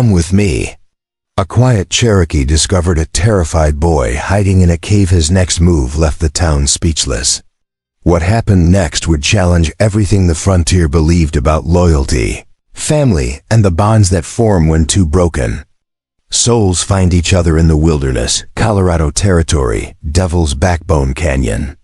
"Come with me." A quiet Cherokee discovered a terrified boy hiding in a cave. His next move left the town speechless. What happened next would challenge everything the frontier believed about loyalty, family, and the bonds that form when two broken souls find each other in the wilderness, Colorado Territory, Devil's Backbone Canyon.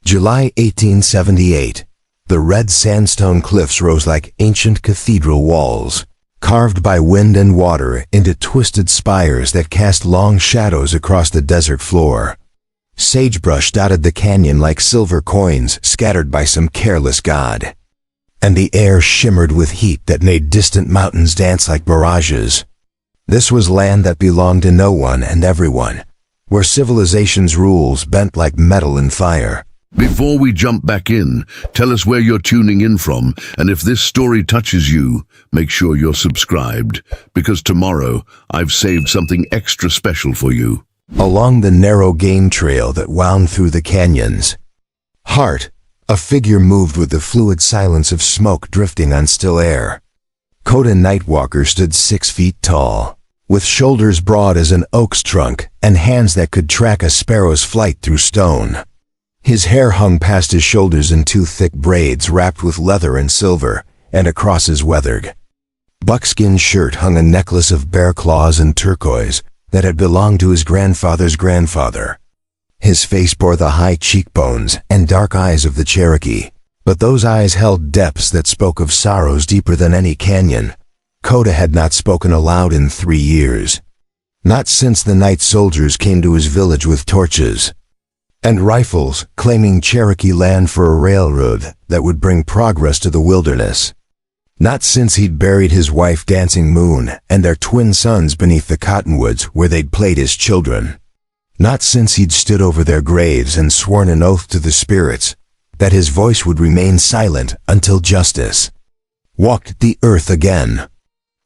July 1878. The red sandstone cliffs rose like ancient cathedral walls, carved by wind and water into twisted spires that cast long shadows across the desert floor. Sagebrush dotted the canyon like silver coins scattered by some careless god. And the air shimmered with heat that made distant mountains dance like mirages. This was land that belonged to no one and everyone, where civilization's rules bent like metal in fire. Before we jump back in, tell us where you're tuning in from, and if this story touches you, make sure you're subscribed, because tomorrow I've saved something extra special for you. Along the narrow game trail that wound through the canyons, a figure moved with the fluid silence of smoke drifting on still air. Coda Nightwalker stood 6 feet tall, with shoulders broad as an oak's trunk and hands that could track a sparrow's flight through stone. His hair hung past his shoulders in 2 thick braids wrapped with leather and silver, and across his weathered buckskin shirt hung a necklace of bear claws and turquoise that had belonged to his grandfather's grandfather. His face bore the high cheekbones and dark eyes of the Cherokee, but those eyes held depths that spoke of sorrows deeper than any canyon. Coda had not spoken aloud in 3 years. Not since the night soldiers came to his village with torches and rifles, claiming Cherokee land for a railroad that would bring progress to the wilderness. Not since he'd buried his wife Dancing Moon and their twin sons beneath the cottonwoods where they'd played as children. Not since he'd stood over their graves and sworn an oath to the spirits that his voice would remain silent until justice walked the earth again.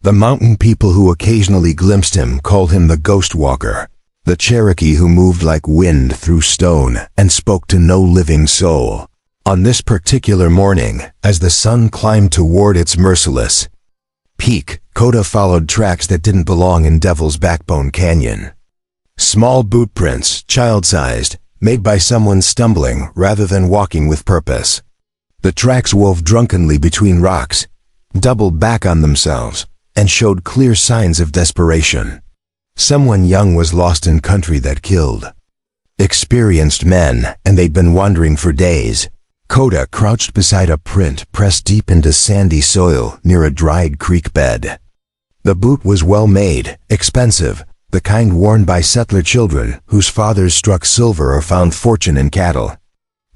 The mountain people who occasionally glimpsed him called him the Ghost Walker, the Cherokee who moved like wind through stone and spoke to no living soul. On this particular morning, as the sun climbed toward its merciless peak, Coda followed tracks that didn't belong in Devil's Backbone Canyon. Small boot prints, child-sized, made by someone stumbling rather than walking with purpose. The tracks wove drunkenly between rocks, doubled back on themselves, and showed clear signs of desperation. Someone young was lost in country that killed experienced men, and they'd been wandering for days. Coda crouched beside a print pressed deep into sandy soil near a dried creek bed. The boot was well made, expensive, the kind worn by settler children whose fathers struck silver or found fortune in cattle.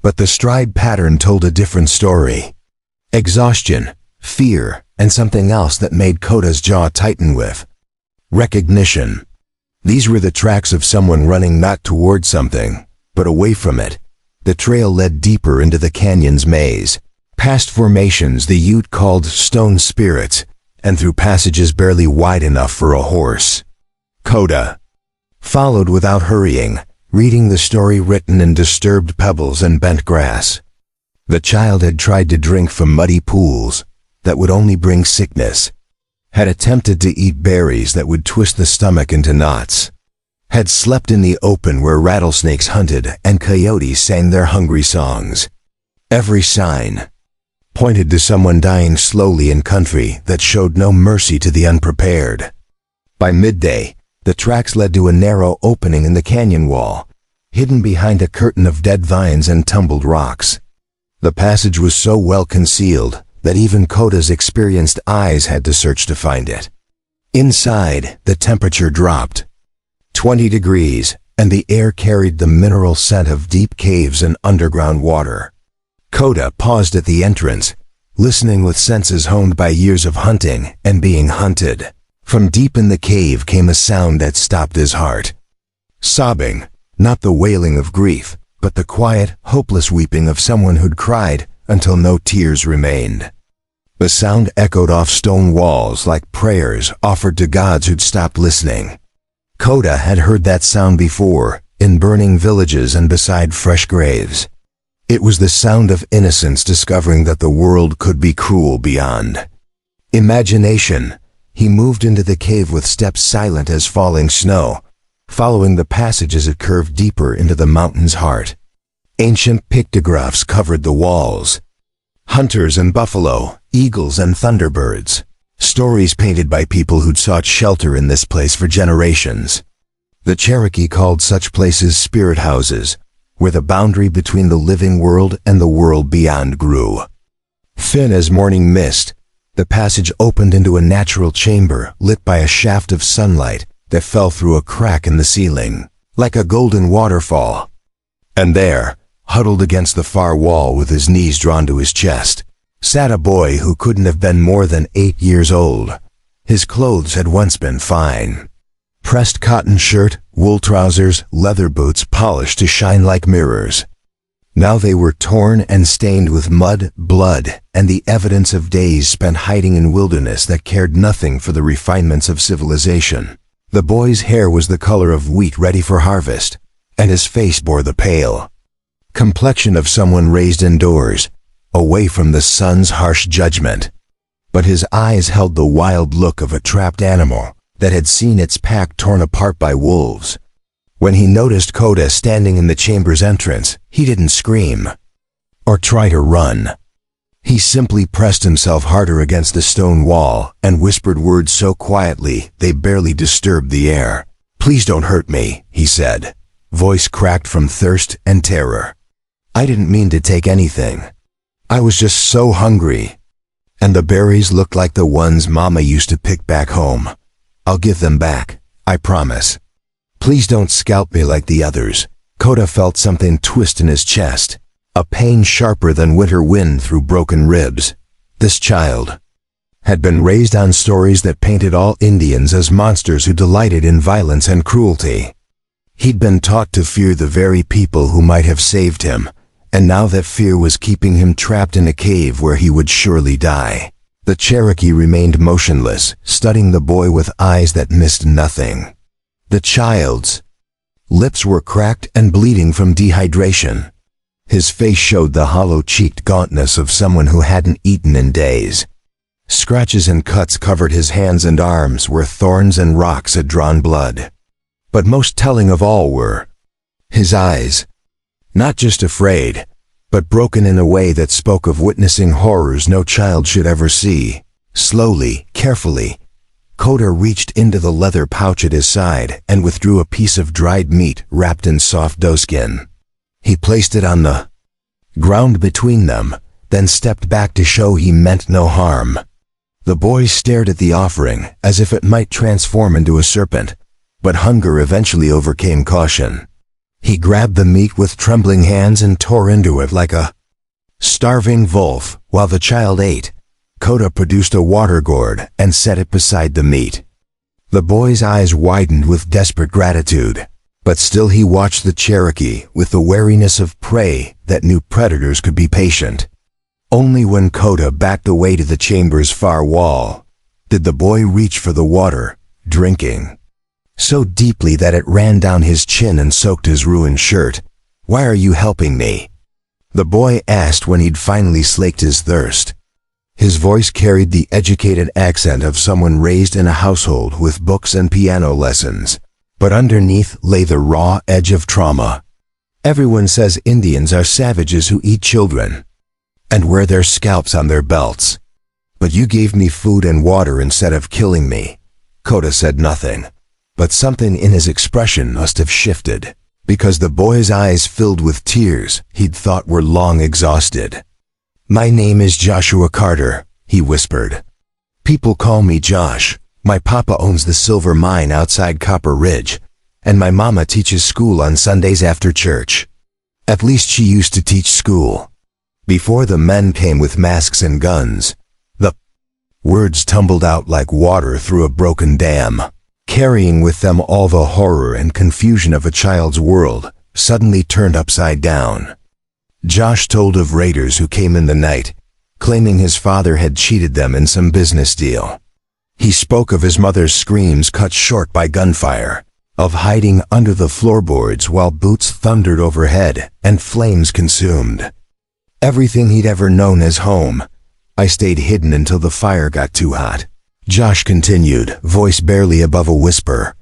But the stride pattern told a different story. Exhaustion, fear, and something else that made Coda's jaw tighten with recognition. These were the tracks of someone running not toward something, but away from it. The trail led deeper into the canyon's maze, past formations the Ute called stone spirits, and through passages barely wide enough for a horse. Coda followed without hurrying, reading the story written in disturbed pebbles and bent grass. The child had tried to drink from muddy pools that would only bring sickness, had attempted to eat berries that would twist the stomach into knots, had slept in the open where rattlesnakes hunted and coyotes sang their hungry songs. Every sign pointed to someone dying slowly in country that showed no mercy to the unprepared. By midday, the tracks led to a narrow opening in the canyon wall, hidden behind a curtain of dead vines and tumbled rocks. The passage was so well concealed that even Coda's experienced eyes had to search to find it. Inside, the temperature dropped 20 degrees, and the air carried the mineral scent of deep caves and underground water. Coda paused at the entrance, listening with senses honed by years of hunting and being hunted. From deep in the cave came a sound that stopped his heart. Sobbing, not the wailing of grief, but the quiet, hopeless weeping of someone who'd cried until no tears remained. The sound echoed off stone walls like prayers offered to gods who'd stopped listening. Coda had heard that sound before, in burning villages and beside fresh graves. It was the sound of innocence discovering that the world could be cruel beyond imagination, He moved into the cave with steps silent as falling snow, following the passage as it curved deeper into the mountain's heart. Ancient pictographs covered the walls. Hunters and buffalo, eagles and thunderbirds. Stories painted by people who'd sought shelter in this place for generations. The Cherokee called such places spirit houses, where the boundary between the living world and the world beyond grew. Thin as morning mist, the passage opened into a natural chamber lit by a shaft of sunlight that fell through a crack in the ceiling, like a golden waterfall. And there, huddled against the far wall with his knees drawn to his chest, sat a boy who couldn't have been more than 8 years old. His clothes had once been fine. Pressed cotton shirt, wool trousers, leather boots polished to shine like mirrors. Now they were torn and stained with mud, blood, and the evidence of days spent hiding in wilderness that cared nothing for the refinements of civilization. The boy's hair was the color of wheat ready for harvest, and his face bore the pale complexion of someone raised indoors, away from the sun's harsh judgment. But his eyes held the wild look of a trapped animal that had seen its pack torn apart by wolves. When he noticed Coda standing in the chamber's entrance, he didn't scream or try to run. He simply pressed himself harder against the stone wall and whispered words so quietly they barely disturbed the air. "Please don't hurt me," he said, voice cracked from thirst and terror. "I didn't mean to take anything. I was just so hungry. And the berries looked like the ones Mama used to pick back home. I'll give them back, I promise. Please don't scalp me like the others." Coda felt something twist in his chest, a pain sharper than winter wind through broken ribs. This child had been raised on stories that painted all Indians as monsters who delighted in violence and cruelty. He'd been taught to fear the very people who might have saved him, and now that fear was keeping him trapped in a cave where he would surely die. The Cherokee remained motionless, studying the boy with eyes that missed nothing. The child's lips were cracked and bleeding from dehydration. His face showed the hollow-cheeked gauntness of someone who hadn't eaten in days. Scratches and cuts covered his hands and arms where thorns and rocks had drawn blood. But most telling of all were his eyes, not just afraid, but broken in a way that spoke of witnessing horrors no child should ever see. Slowly, carefully, Coda reached into the leather pouch at his side and withdrew a piece of dried meat wrapped in soft doeskin. He placed it on the ground between them, then stepped back to show he meant no harm. The boy stared at the offering as if it might transform into a serpent, but hunger eventually overcame caution. He grabbed the meat with trembling hands and tore into it like a starving wolf. While the child ate, Coda produced a water gourd and set it beside the meat. The boy's eyes widened with desperate gratitude, but still he watched the Cherokee with the wariness of prey that knew predators could be patient. Only when Coda backed away to the chamber's far wall did the boy reach for the water, drinking so deeply that it ran down his chin and soaked his ruined shirt. "Why are you helping me?" the boy asked when he'd finally slaked his thirst. His voice carried the educated accent of someone raised in a household with books and piano lessons, but underneath lay the raw edge of trauma. "Everyone says Indians are savages who eat children and wear their scalps on their belts. But you gave me food and water instead of killing me." Coda said nothing, but something in his expression must have shifted, because the boy's eyes filled with tears he'd thought were long exhausted. "My name is Joshua Carter," he whispered. "People call me Josh. My papa owns the silver mine outside Copper Ridge, and my mama teaches school on Sundays after church. At least she used to teach school, before the men came with masks and guns." The words tumbled out like water through a broken dam, carrying with them all the horror and confusion of a child's world suddenly turned upside down. Josh told of raiders who came in the night, claiming his father had cheated them in some business deal. He spoke of his mother's screams cut short by gunfire, of hiding under the floorboards while boots thundered overhead and flames consumed everything he'd ever known as home. "I stayed hidden until the fire got too hot," Josh continued, voice barely above a whisper.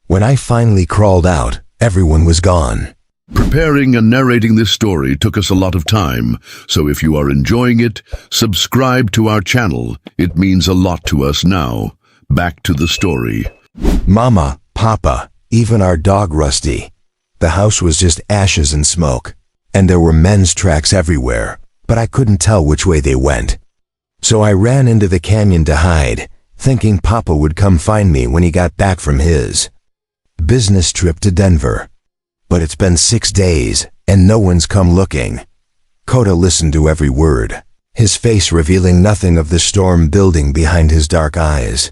When I finally crawled out, everyone was gone. Preparing and narrating this story took us a lot of time, so if you are enjoying it, subscribe to our channel. It means a lot to us now. Back to the story. Mama, Papa, even our dog Rusty. The house was just ashes and smoke, and there were men's tracks everywhere, but I couldn't tell which way they went. So I ran into the canyon to hide, thinking Papa would come find me when he got back from his business trip to Denver. But it's been 6 days, and no one's come looking. Kota listened to every word, his face revealing nothing of the storm building behind his dark eyes.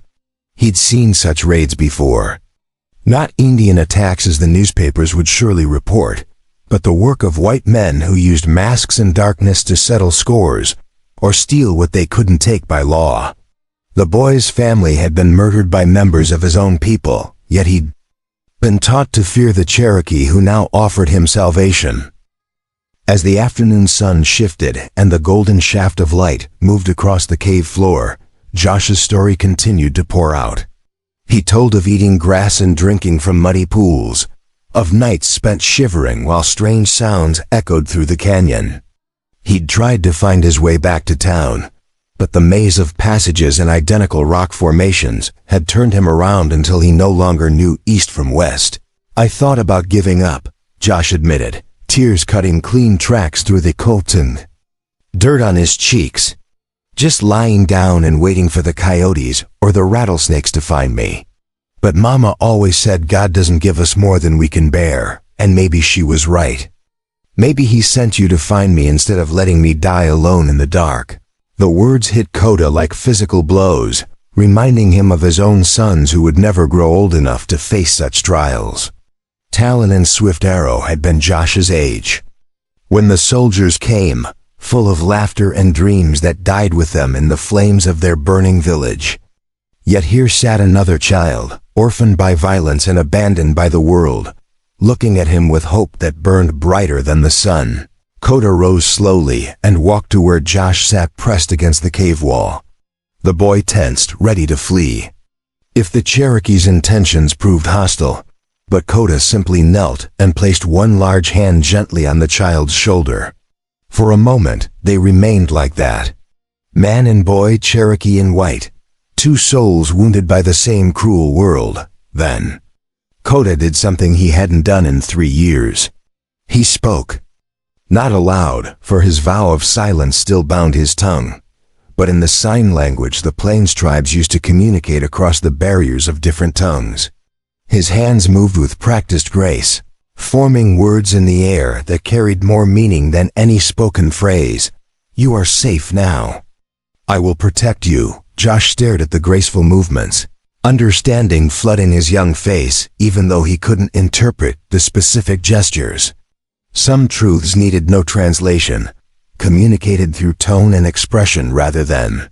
He'd seen such raids before. Not Indian attacks as the newspapers would surely report, but the work of white men who used masks and darkness to settle scores, or steal what they couldn't take by law. The boy's family had been murdered by members of his own people, yet he'd been taught to fear the Cherokee who now offered him salvation. As the afternoon sun shifted and the golden shaft of light moved across the cave floor, Josh's story continued to pour out. He told of eating grass and drinking from muddy pools, of nights spent shivering while strange sounds echoed through the canyon. He'd tried to find his way back to town, but the maze of passages and identical rock formations had turned him around until he no longer knew east from west. I thought about giving up, Josh admitted, tears cutting clean tracks through the cotton, dirt on his cheeks. Just lying down and waiting for the coyotes or the rattlesnakes to find me. But Mama always said God doesn't give us more than we can bear, and maybe she was right. Maybe he sent you to find me instead of letting me die alone in the dark. The words hit Kota like physical blows, reminding him of his own sons who would never grow old enough to face such trials. Talon and Swift Arrow had been Josh's age. When the soldiers came, full of laughter and dreams that died with them in the flames of their burning village. Yet here sat another child, orphaned by violence and abandoned by the world, looking at him with hope that burned brighter than the sun. Kota rose slowly and walked to where Josh sat pressed against the cave wall. The boy tensed, ready to flee. If the Cherokee's intentions proved hostile, but Kota simply knelt and placed one large hand gently on the child's shoulder. For a moment, they remained like that. Man and boy, Cherokee and white. Two souls wounded by the same cruel world. Then, Kota did something he hadn't done in 3 years. He spoke. Not aloud, for his vow of silence still bound his tongue, but in the sign language the Plains tribes used to communicate across the barriers of different tongues. His hands moved with practiced grace, forming words in the air that carried more meaning than any spoken phrase. You are safe now. I will protect you. Josh stared at the graceful movements, understanding flooding his young face, even though he couldn't interpret the specific gestures. Some truths needed no translation, communicated through tone and expression rather than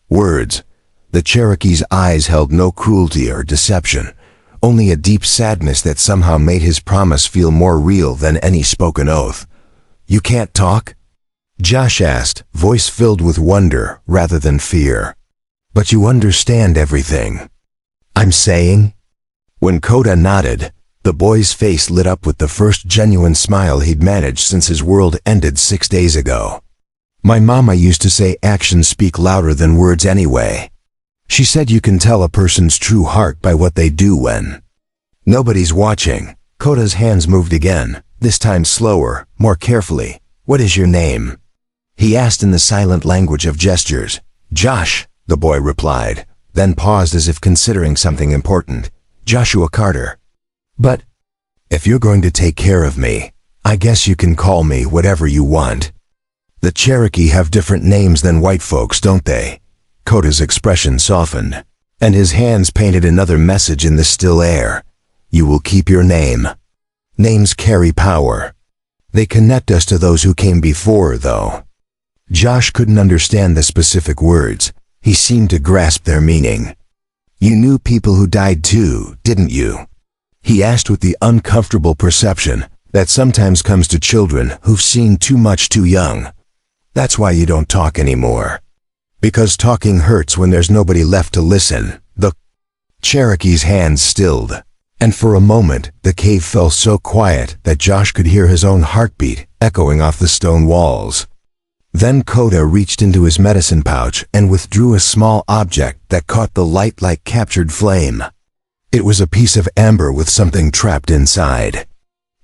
words. The Cherokee's eyes held no cruelty or deception, only a deep sadness that somehow made his promise feel more real than any spoken oath. You can't talk? Josh asked, voice filled with wonder rather than fear. But you understand everything I'm saying? When Kota nodded, the boy's face lit up with the first genuine smile he'd managed since his world ended 6 days ago. My mama used to say actions speak louder than words anyway. She said you can tell a person's true heart by what they do when nobody's watching. Kota's hands moved again, this time slower, more carefully. What is your name? He asked in the silent language of gestures. Josh, the boy replied, then paused as if considering something important. Joshua Carter. But if you're going to take care of me, I guess you can call me whatever you want. The Cherokee have different names than white folks, don't they? Kota's expression softened, and his hands painted another message in the still air. You will keep your name. Names carry power. They connect us to those who came before, though. Josh couldn't understand the specific words. He seemed to grasp their meaning. You knew people who died too, didn't you? He asked with the uncomfortable perception that sometimes comes to children who've seen too much too young. That's why you don't talk anymore. Because talking hurts when there's nobody left to listen. The Cherokee's hands stilled, and for a moment the cave fell so quiet that Josh could hear his own heartbeat echoing off the stone walls. Then Kota reached into his medicine pouch and withdrew a small object that caught the light like captured flame. It was a piece of amber with something trapped inside.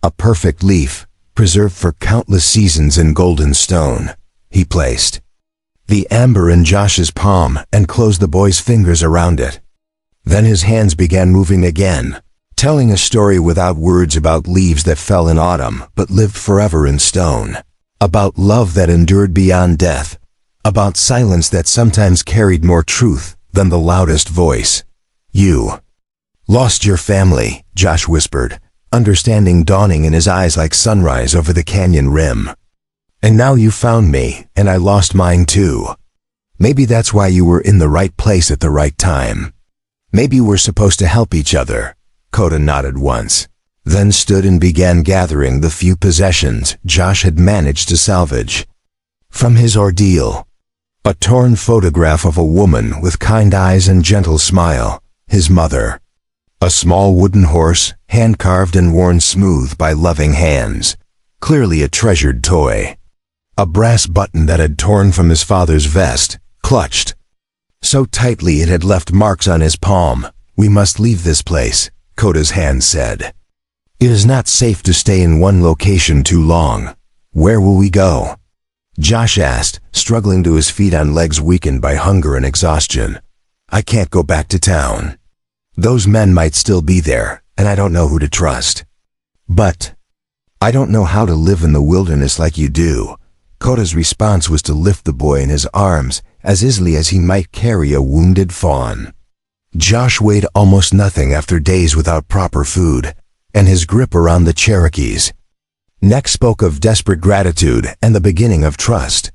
A perfect leaf, preserved for countless seasons in golden stone. He placed the amber in Josh's palm and closed the boy's fingers around it. Then his hands began moving again, telling a story without words about leaves that fell in autumn but lived forever in stone. About love that endured beyond death. About silence that sometimes carried more truth than the loudest voice. You lost your family, Josh whispered, understanding dawning in his eyes like sunrise over the canyon rim. And now you found me, and I lost mine too. Maybe that's why you were in the right place at the right time. Maybe we're supposed to help each other. Kota nodded once, then stood and began gathering the few possessions Josh had managed to salvage from his ordeal. A torn photograph of a woman with kind eyes and gentle smile, his mother. A small wooden horse, hand-carved and worn smooth by loving hands, clearly a treasured toy. A brass button that had torn from his father's vest, clutched so tightly it had left marks on his palm. We must leave this place, Kota's hand said. It is not safe to stay in one location too long. Where will we go? Josh asked, struggling to his feet on legs weakened by hunger and exhaustion. I can't go back to town. Those men might still be there, and I don't know who to trust. But I don't know how to live in the wilderness like you do. Kota's response was to lift the boy in his arms as easily as he might carry a wounded fawn. Josh weighed almost nothing after days without proper food, and his grip around the Cherokee's neck spoke of desperate gratitude and the beginning of trust.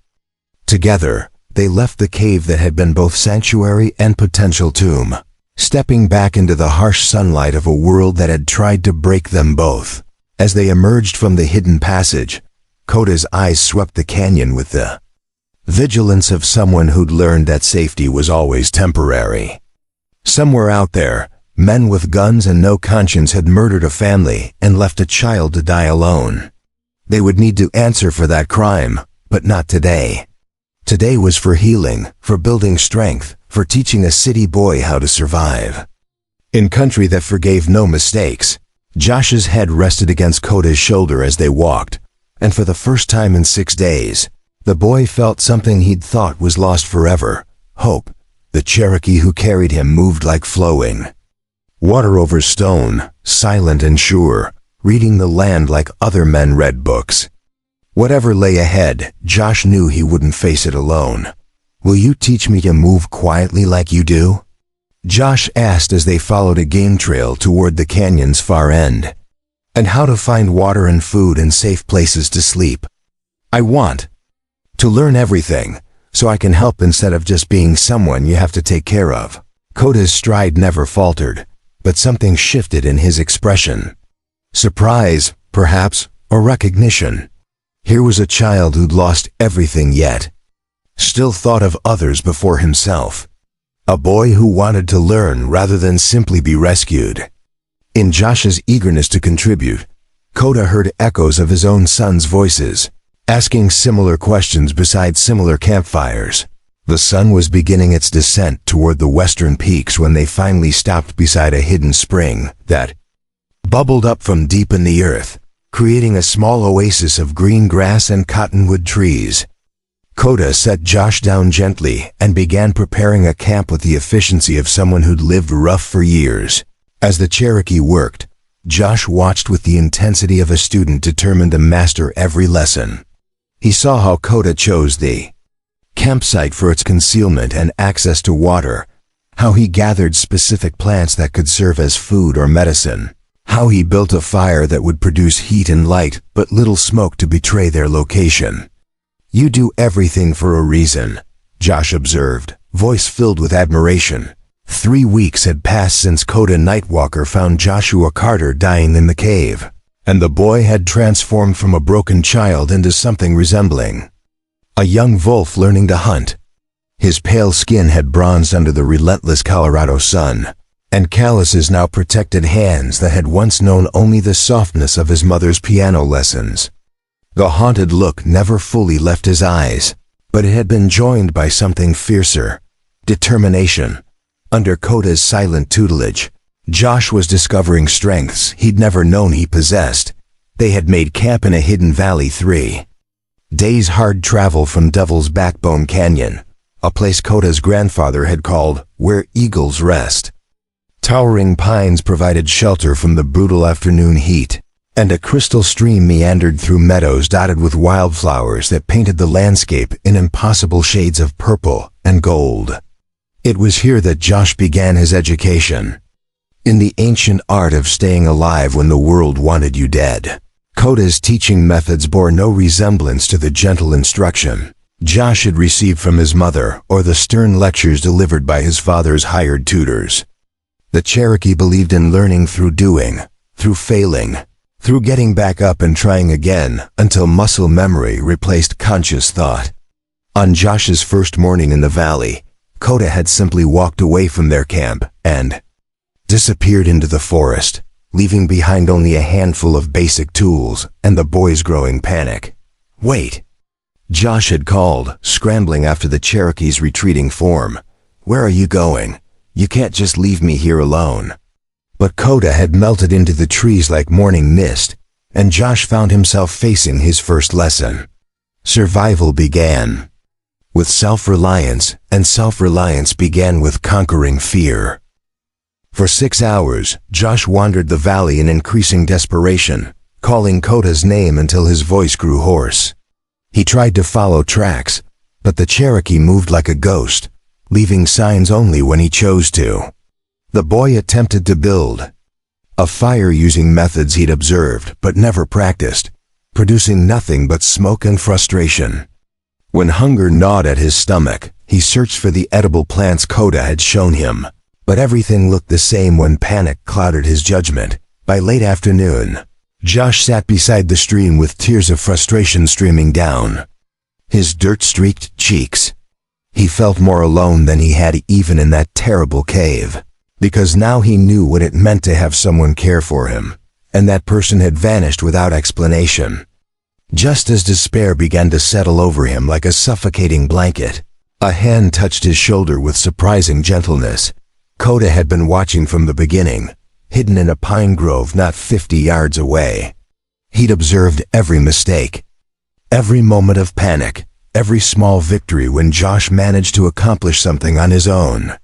Together, they left the cave that had been both sanctuary and potential tomb, stepping back into the harsh sunlight of a world that had tried to break them both. As they emerged from the hidden passage, Kota's eyes swept the canyon with the vigilance of someone who'd learned that safety was always temporary. Somewhere out there, men with guns and no conscience had murdered a family and left a child to die alone. They would need to answer for that crime, but not today. Today was for healing, for building strength, for teaching a city boy how to survive. In country that forgave no mistakes, Josh's head rested against Kota's shoulder as they walked, and for the first time in 6 days, the boy felt something he'd thought was lost forever, hope. The Cherokee who carried him moved like flowing water over stone, silent and sure, reading the land like other men read books. Whatever lay ahead, Josh knew he wouldn't face it alone. Will you teach me to move quietly like you do? Josh asked as they followed a game trail toward the canyon's far end. And how to find water and food and safe places to sleep. I want to learn everything, so I can help instead of just being someone you have to take care of. Kota's stride never faltered, but something shifted in his expression. Surprise, perhaps, or recognition. Here was a child who'd lost everything yet still thought of others before himself. A boy who wanted to learn rather than simply be rescued. In Josh's eagerness to contribute, Kota heard echoes of his own son's voices, asking similar questions beside similar campfires. The sun was beginning its descent toward the western peaks when they finally stopped beside a hidden spring that bubbled up from deep in the earth, creating a small oasis of green grass and cottonwood trees. Kota set Josh down gently and began preparing a camp with the efficiency of someone who'd lived rough for years. As the Cherokee worked, Josh watched with the intensity of a student determined to master every lesson. He saw how Kota chose the campsite for its concealment and access to water, how he gathered specific plants that could serve as food or medicine, how he built a fire that would produce heat and light but little smoke to betray their location. You do everything for a reason, Josh observed, voice filled with admiration. 3 weeks had passed since Kota Nightwalker found Joshua Carter dying in the cave, and the boy had transformed from a broken child into something resembling a young wolf learning to hunt. His pale skin had bronzed under the relentless Colorado sun, and calluses now protected hands that had once known only the softness of his mother's piano lessons. The haunted look never fully left his eyes, but it had been joined by something fiercer: determination. Under Kota's silent tutelage, Josh was discovering strengths he'd never known he possessed. They had made camp in a hidden valley 3 days hard travel from Devil's Backbone Canyon, a place Kota's grandfather had called where eagles rest. Towering pines provided shelter from the brutal afternoon heat, and a crystal stream meandered through meadows dotted with wildflowers that painted the landscape in impossible shades of purple and gold. It was here that Josh began his education, in the ancient art of staying alive when the world wanted you dead. Kota's teaching methods bore no resemblance to the gentle instruction Josh had received from his mother or the stern lectures delivered by his father's hired tutors. The Cherokee believed in learning through doing, through failing, through getting back up and trying again until muscle memory replaced conscious thought. On Josh's first morning in the valley, Kota had simply walked away from their camp and disappeared into the forest, leaving behind only a handful of basic tools and the boy's growing panic. "Wait!" Josh had called, scrambling after the Cherokee's retreating form. "Where are you going? You can't just leave me here alone." But Kota had melted into the trees like morning mist, and Josh found himself facing his first lesson. Survival began with self-reliance, and self-reliance began with conquering fear. For 6 hours, Josh wandered the valley in increasing desperation, calling Kota's name until his voice grew hoarse. He tried to follow tracks, but the Cherokee moved like a ghost, leaving signs only when he chose to. The boy attempted to build a fire using methods he'd observed but never practiced, producing nothing but smoke and frustration. When hunger gnawed at his stomach, he searched for the edible plants Kota had shown him, but everything looked the same when panic clouded his judgment. By late afternoon, Josh sat beside the stream with tears of frustration streaming down his dirt-streaked cheeks. He felt more alone than he had even in that terrible cave, because now he knew what it meant to have someone care for him, and that person had vanished without explanation. Just as despair began to settle over him like a suffocating blanket, a hand touched his shoulder with surprising gentleness. Kota had been watching from the beginning, hidden in a pine grove not 50 yards away. He'd observed every mistake, every moment of panic, every small victory when Josh managed to accomplish something on his own.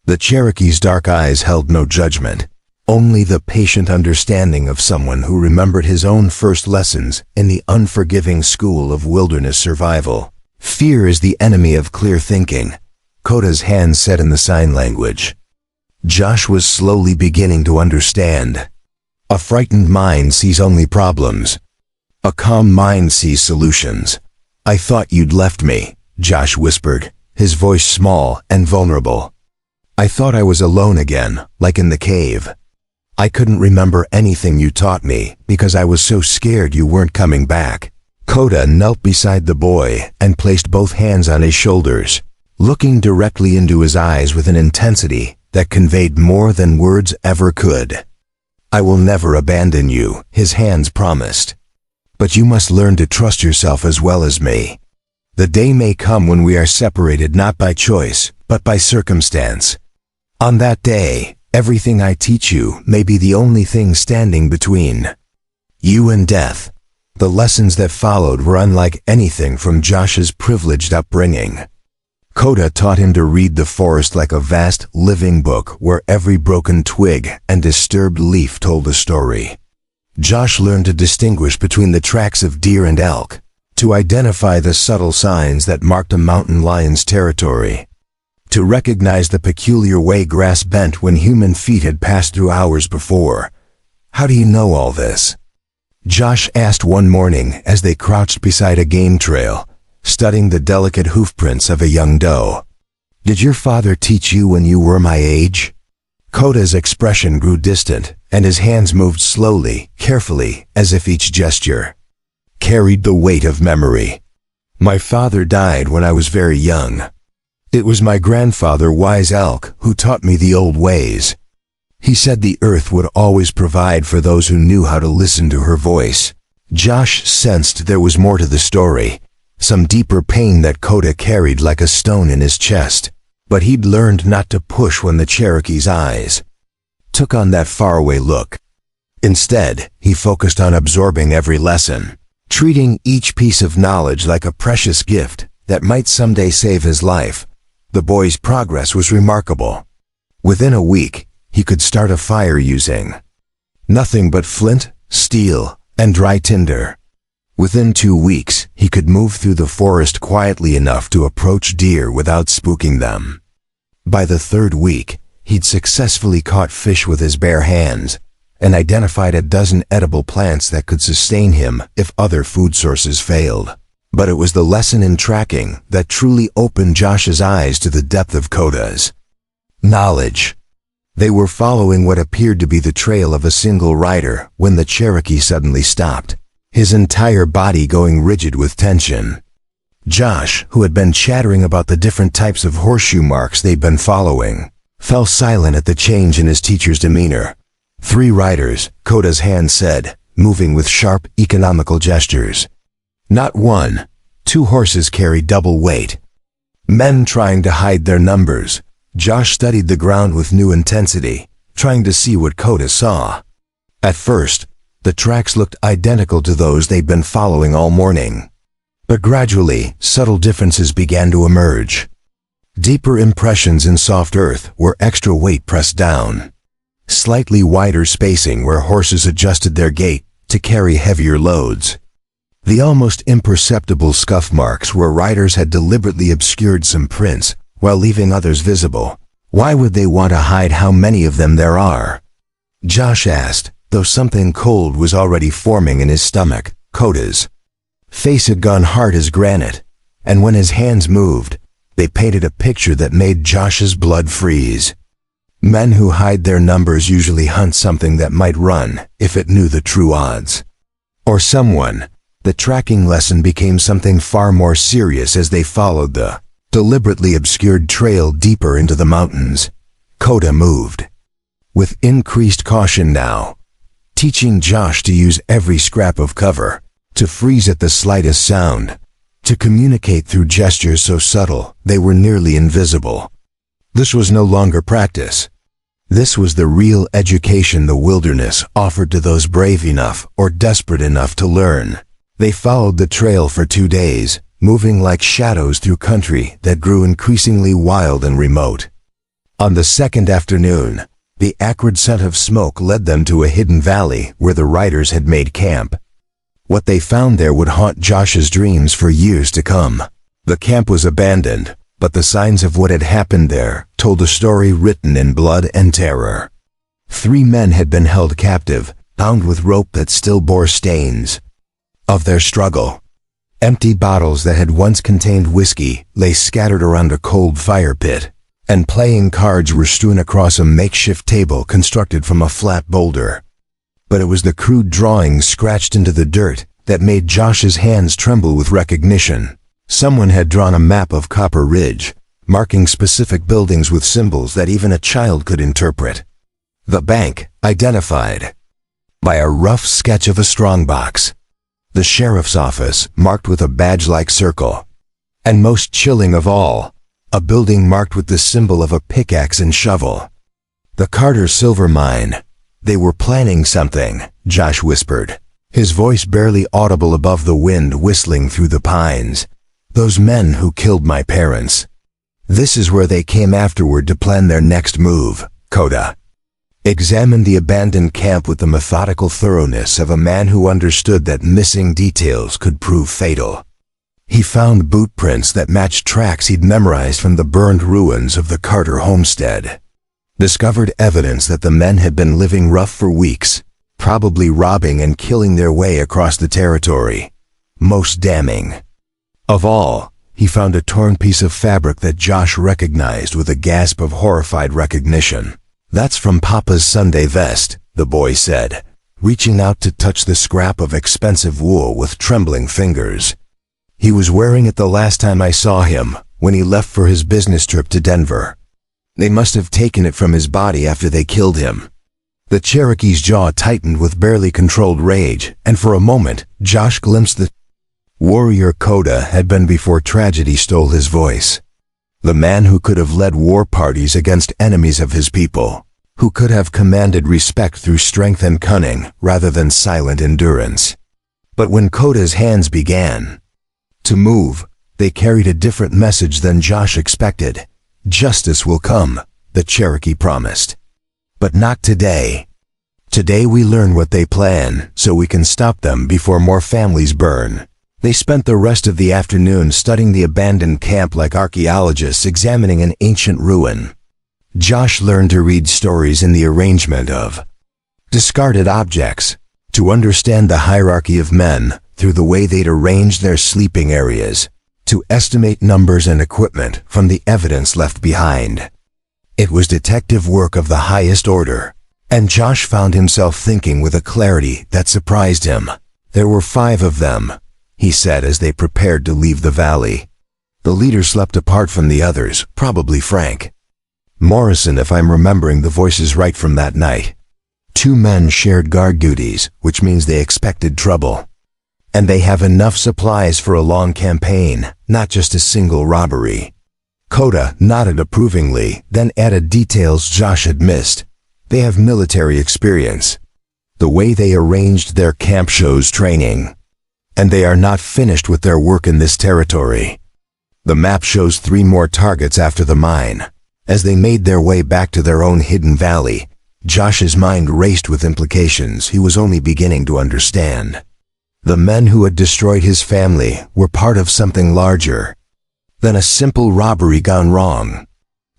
The Cherokee's dark eyes held no judgment, only the patient understanding of someone who remembered his own first lessons in the unforgiving school of wilderness survival. "Fear is the enemy of clear thinking," Kota's hand said in the sign language. Josh was slowly beginning to understand. A frightened mind sees only problems. A calm mind sees solutions. "I thought you'd left me," Josh whispered, his voice small and vulnerable. "I thought I was alone again, like in the cave. I couldn't remember anything you taught me because I was so scared you weren't coming back." Kota knelt beside the boy and placed both hands on his shoulders, looking directly into his eyes with an intensity that conveyed more than words ever could. "I will never abandon you," his hands promised. "But you must learn to trust yourself as well as me. The day may come when we are separated not by choice, but by circumstance. On that day, everything I teach you may be the only thing standing between you and death." The lessons that followed were unlike anything from Josh's privileged upbringing. Kota taught him to read the forest like a vast, living book where every broken twig and disturbed leaf told a story. Josh learned to distinguish between the tracks of deer and elk, to identify the subtle signs that marked a mountain lion's territory, to recognize the peculiar way grass bent when human feet had passed through hours before. "How do you know all this?" Josh asked one morning as they crouched beside a game trail, studying the delicate hoofprints of a young doe. "Did your father teach you when you were my age?" Kota's expression grew distant, and his hands moved slowly, carefully, as if each gesture carried the weight of memory. "My father died when I was very young." It was my grandfather, Wise Elk, who taught me the old ways. He said the earth would always provide for those who knew how to listen to her voice. Josh sensed there was more to the story, some deeper pain that Kota carried like a stone in his chest. But he'd learned not to push when the Cherokee's eyes took on that faraway look. Instead, he focused on absorbing every lesson, treating each piece of knowledge like a precious gift that might someday save his life. The boy's progress was remarkable. Within a week, he could start a fire using nothing but flint, steel, and dry tinder. Within 2 weeks, he could move through the forest quietly enough to approach deer without spooking them. By the 3rd week, he'd successfully caught fish with his bare hands and identified a dozen edible plants that could sustain him if other food sources failed. But it was the lesson in tracking that truly opened Josh's eyes to the depth of Kota's knowledge. They were following what appeared to be the trail of a single rider when the Cherokee suddenly stopped, his entire body going rigid with tension. Josh, who had been chattering about the different types of horseshoe marks they'd been following, fell silent at the change in his teacher's demeanor. 3 riders, Kota's hand said, moving with sharp, economical gestures. Not 1, 2 horses carried double weight. Men trying to hide their numbers. Josh studied the ground with new intensity, trying to see what Kota saw. At first, the tracks looked identical to those they'd been following all morning. But gradually, subtle differences began to emerge. Deeper impressions in soft earth where extra weight pressed down. Slightly wider spacing where horses adjusted their gait to carry heavier loads. The almost imperceptible scuff marks where riders had deliberately obscured some prints while leaving others visible. Why would they want to hide how many of them there are? Josh asked, though something cold was already forming in his stomach. Kota's face had gone hard as granite, and when his hands moved, they painted a picture that made Josh's blood freeze. Men who hide their numbers usually hunt something that might run if it knew the true odds. Or someone. The tracking lesson became something far more serious as they followed the deliberately obscured trail deeper into the mountains. Kota moved with increased caution now, teaching Josh to use every scrap of cover, to freeze at the slightest sound, to communicate through gestures so subtle they were nearly invisible. This was no longer practice. This was the real education the wilderness offered to those brave enough or desperate enough to learn. They followed the trail for 2 days, moving like shadows through country that grew increasingly wild and remote. On the 2nd afternoon, the acrid scent of smoke led them to a hidden valley where the riders had made camp. What they found there would haunt Josh's dreams for years to come. The camp was abandoned, but the signs of what had happened there told a story written in blood and terror. 3 men had been held captive, bound with rope that still bore stains of their struggle. Empty bottles that had once contained whiskey lay scattered around a cold fire pit, and playing cards were strewn across a makeshift table constructed from a flat boulder. But it was the crude drawings scratched into the dirt that made Josh's hands tremble with recognition. Someone had drawn a map of Copper Ridge, marking specific buildings with symbols that even a child could interpret. The bank, identified by a rough sketch of a strongbox. The sheriff's office, marked with a badge-like circle. And most chilling of all, a building marked with the symbol of a pickaxe and shovel. The Carter silver mine. They were planning something, Josh whispered, his voice barely audible above the wind whistling through the pines. Those men who killed my parents. This is where they came afterward to plan their next move. Kota examined the abandoned camp with the methodical thoroughness of a man who understood that missing details could prove fatal. He found boot prints that matched tracks he'd memorized from the burned ruins of the Carter homestead. Discovered evidence that the men had been living rough for weeks, probably robbing and killing their way across the territory. Most damning of all, he found a torn piece of fabric that Josh recognized with a gasp of horrified recognition. "That's from Papa's Sunday vest," the boy said, reaching out to touch the scrap of expensive wool with trembling fingers. "He was wearing it the last time I saw him, when he left for his business trip to Denver. They must have taken it from his body after they killed him. The Cherokee's jaw tightened with barely controlled rage, and for a moment, Josh glimpsed the warrior Coda had been before tragedy stole his voice. The man who could have led war parties against enemies of his people, who could have commanded respect through strength and cunning rather than silent endurance. But when Coda's hands began to move, they carried a different message than Josh expected. Justice will come, the Cherokee promised. But not today. Today we learn what they plan, so we can stop them before more families burn. They spent the rest of the afternoon studying the abandoned camp like archaeologists examining an ancient ruin. Josh learned to read stories in the arrangement of discarded objects, to understand the hierarchy of men through the way they'd arranged their sleeping areas, to estimate numbers and equipment from the evidence left behind. It was detective work of the highest order, and Josh found himself thinking with a clarity that surprised him. There were 5 of them, he said as they prepared to leave the valley. The leader slept apart from the others, probably Frank Morrison, if I'm remembering the voices right from that night. 2 men shared guard duties, which means they expected trouble. And they have enough supplies for a long campaign, not just a single robbery. Coda nodded approvingly, then added details Josh had missed. They have military experience. The way they arranged their camp shows training. And they are not finished with their work in this territory. The map shows 3 more targets after the mine. As they made their way back to their own hidden valley, Josh's mind raced with implications he was only beginning to understand. The men who had destroyed his family were part of something larger than a simple robbery gone wrong.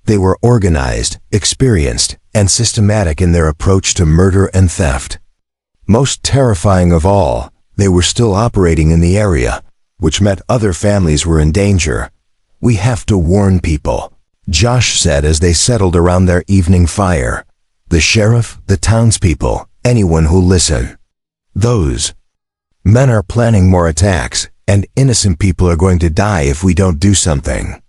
They were organized, experienced, and systematic in their approach to murder and theft. Most terrifying of all, they were still operating in the area, which meant other families were in danger. We have to warn people, Josh said as they settled around their evening fire. The sheriff, the townspeople, anyone who'll listen. Those men are planning more attacks, and innocent people are going to die if we don't do something.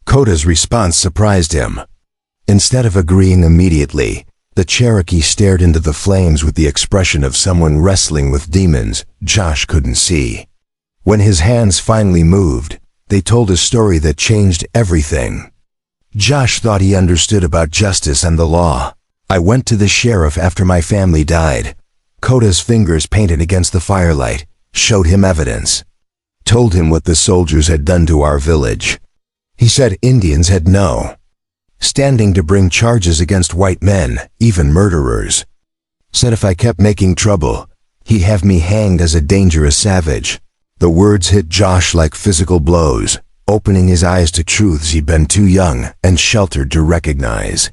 Coda's response surprised him. Instead of agreeing immediately, the Cherokee stared into the flames with the expression of someone wrestling with demons Josh couldn't see. When his hands finally moved, they told a story that changed everything. Josh thought he understood about justice and the law. I went to the sheriff after my family died. Coda's fingers painted against the firelight, showed him evidence. Told him what the soldiers had done to our village. He said Indians had no standing to bring charges against white men, even murderers. Said if I kept making trouble, he'd have me hanged as a dangerous savage. The words hit Josh like physical blows, opening his eyes to truths he'd been too young and sheltered to recognize.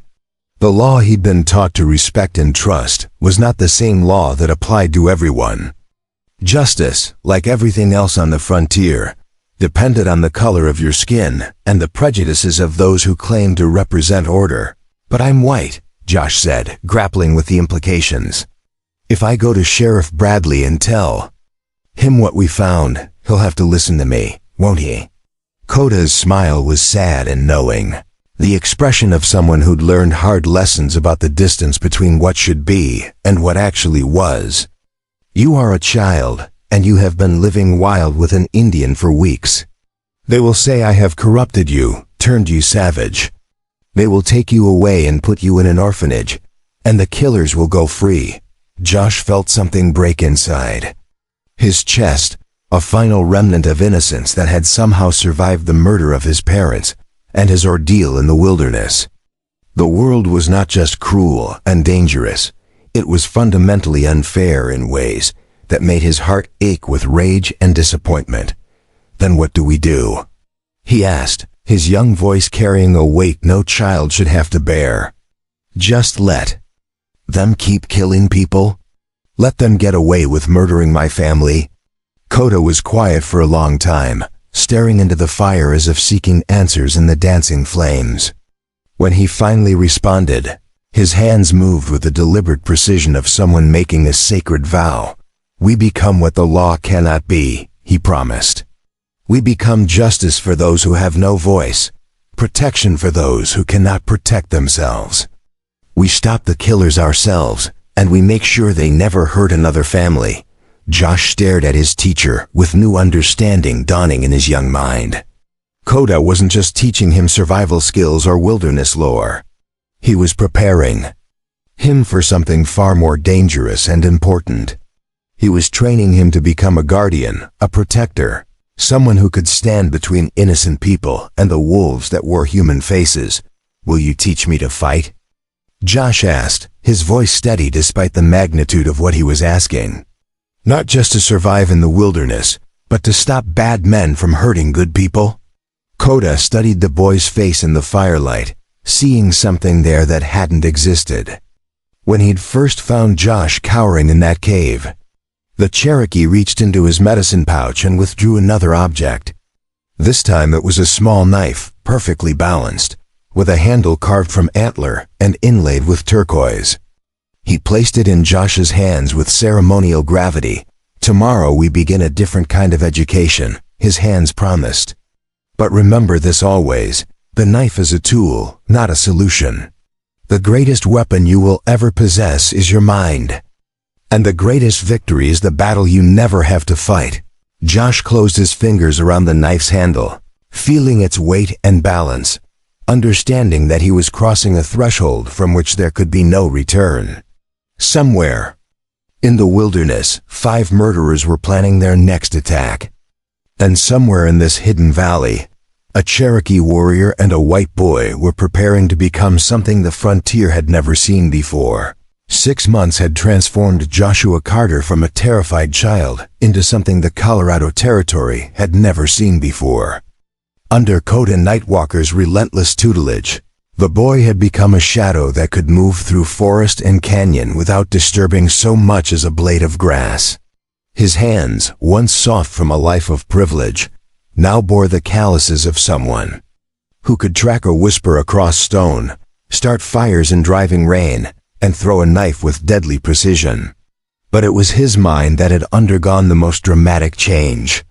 The law he'd been taught to respect and trust was not the same law that applied to everyone. Justice, like everything else on the frontier, depended on the color of your skin and the prejudices of those who claimed to represent order. But I'm white, Josh said, grappling with the implications. If I go to Sheriff Bradley and tell him what we found, he'll have to listen to me, won't he? Coda's smile was sad and knowing, the expression of someone who'd learned hard lessons about the distance between what should be and what actually was. You are a child, and you have been living wild with an Indian for weeks. They will say I have corrupted you, turned you savage. They will take you away and put you in an orphanage, and the killers will go free. Josh felt something break inside his chest, a final remnant of innocence that had somehow survived the murder of his parents and his ordeal in the wilderness. The world was not just cruel and dangerous, it was fundamentally unfair in ways that made his heart ache with rage and disappointment. Then what do we do? He asked, his young voice carrying a weight no child should have to bear. Just let them keep killing people? Let them get away with murdering my family? Coda was quiet for a long time, staring into the fire as if seeking answers in the dancing flames. When he finally responded, his hands moved with the deliberate precision of someone making a sacred vow. We become what the law cannot be, he promised. We become justice for those who have no voice, protection for those who cannot protect themselves. We stop the killers ourselves, and we make sure they never hurt another family. Josh stared at his teacher with new understanding dawning in his young mind. Coda wasn't just teaching him survival skills or wilderness lore. He was preparing him for something far more dangerous and important. He was training him to become a guardian, a protector, someone who could stand between innocent people and the wolves that wore human faces. "Will you teach me to fight?" Josh asked, his voice steady despite the magnitude of what he was asking. Not just to survive in the wilderness, but to stop bad men from hurting good people. Coda studied the boy's face in the firelight, seeing something there that hadn't existed. When he'd first found Josh cowering in that cave, the Cherokee reached into his medicine pouch and withdrew another object. This time it was a small knife, perfectly balanced, with a handle carved from antler and inlaid with turquoise. He placed it in Josh's hands with ceremonial gravity. "Tomorrow we begin a different kind of education," his hands promised. "But remember this always, the knife is a tool, not a solution. The greatest weapon you will ever possess is your mind. And the greatest victory is the battle you never have to fight." Josh closed his fingers around the knife's handle, feeling its weight and balance, understanding that he was crossing a threshold from which there could be no return. Somewhere in the wilderness, 5 murderers were planning their next attack. And somewhere in this hidden valley, a Cherokee warrior and a white boy were preparing to become something the frontier had never seen before. 6 months had transformed Joshua Carter from a terrified child into something the Colorado Territory had never seen before. Under Coda Nightwalker's relentless tutelage, the boy had become a shadow that could move through forest and canyon without disturbing so much as a blade of grass. His hands, once soft from a life of privilege, now bore the calluses of someone who could track a whisper across stone, start fires in driving rain, and throw a knife with deadly precision. But it was his mind that had undergone the most dramatic change.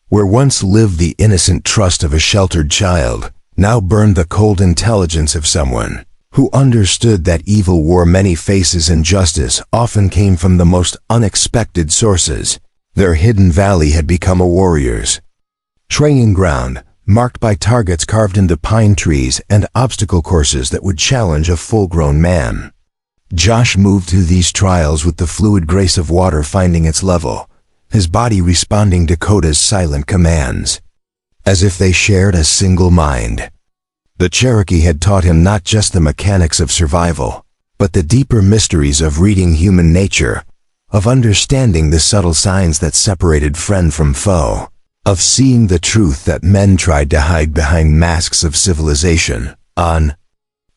Where once lived the innocent trust of a sheltered child, now burned the cold intelligence of someone who understood that evil wore many faces and justice often came from the most unexpected sources. Their hidden valley had become a warrior's training ground, marked by targets carved into pine trees and obstacle courses that would challenge a full-grown man. Josh moved through these trials with the fluid grace of water finding its level, his body responding to Coda's silent commands, as if they shared a single mind. The Cherokee had taught him not just the mechanics of survival, but the deeper mysteries of reading human nature, of understanding the subtle signs that separated friend from foe, of seeing the truth that men tried to hide behind masks of civilization. On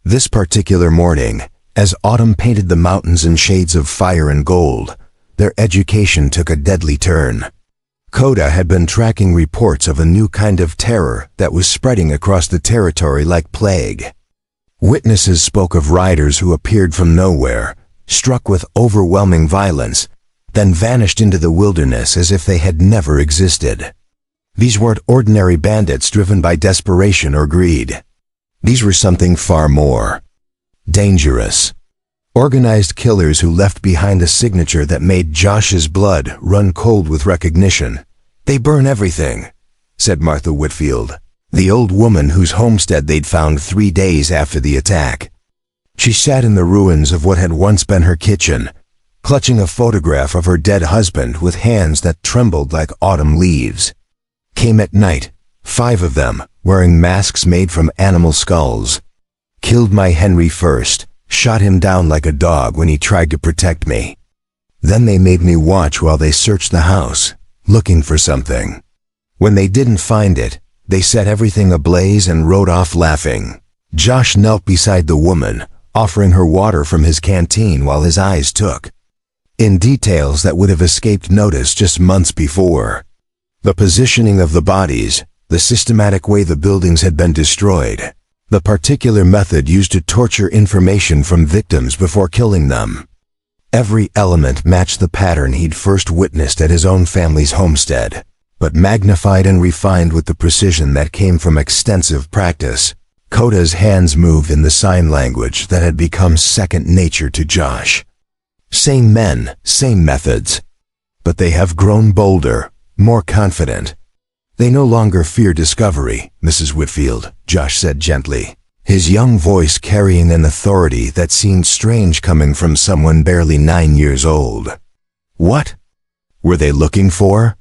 this particular morning, as autumn painted the mountains in shades of fire and gold, their education took a deadly turn. Coda had been tracking reports of a new kind of terror that was spreading across the territory like plague. Witnesses spoke of riders who appeared from nowhere, struck with overwhelming violence, then vanished into the wilderness as if they had never existed. These weren't ordinary bandits driven by desperation or greed. These were something far more dangerous. Organized killers who left behind a signature that made Josh's blood run cold with recognition. "They burn everything," said Martha Whitfield, the old woman whose homestead they'd found 3 days after the attack. She sat in the ruins of what had once been her kitchen, clutching a photograph of her dead husband with hands that trembled like autumn leaves. Came at night, 5 of them, wearing masks made from animal skulls. Killed my Henry first, shot him down like a dog when he tried to protect me. Then they made me watch while they searched the house, looking for something. When they didn't find it, they set everything ablaze and rode off laughing. Josh knelt beside the woman, offering her water from his canteen while his eyes took in details that would have escaped notice just months before. The positioning of the bodies, the systematic way the buildings had been destroyed, the particular method used to torture information from victims before killing them. Every element matched the pattern he'd first witnessed at his own family's homestead. but magnified and refined with the precision that came from extensive practice. Kota's hands moved in the sign language that had become second nature to Josh. Same men, same methods. But they have grown bolder, more confident. They no longer fear discovery, Mrs. Whitfield, Josh said gently, his young voice carrying an authority that seemed strange coming from someone barely 9 years old. What were they looking for?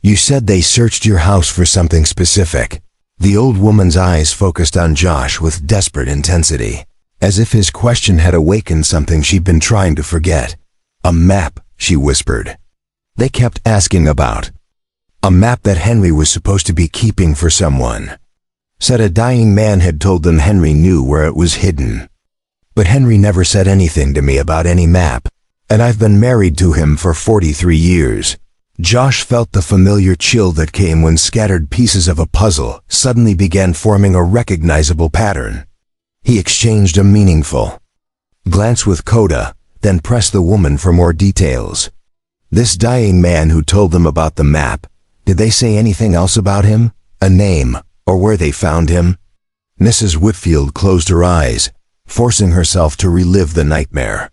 You said they searched your house for something specific. The old woman's eyes focused on Josh with desperate intensity, as if his question had awakened something she'd been trying to forget. A map, she whispered. They kept asking about. A map that Henry was supposed to be keeping for someone. Said a dying man had told them Henry knew where it was hidden. But Henry never said anything to me about any map, and I've been married to him for 43 years. Josh felt the familiar chill that came when scattered pieces of a puzzle suddenly began forming a recognizable pattern. He exchanged a meaningful glance with Kota, then pressed the woman for more details. This dying man who told them about the map, did they say anything else about him? A name, or where they found him? Mrs. Whitfield closed her eyes, forcing herself to relive the nightmare.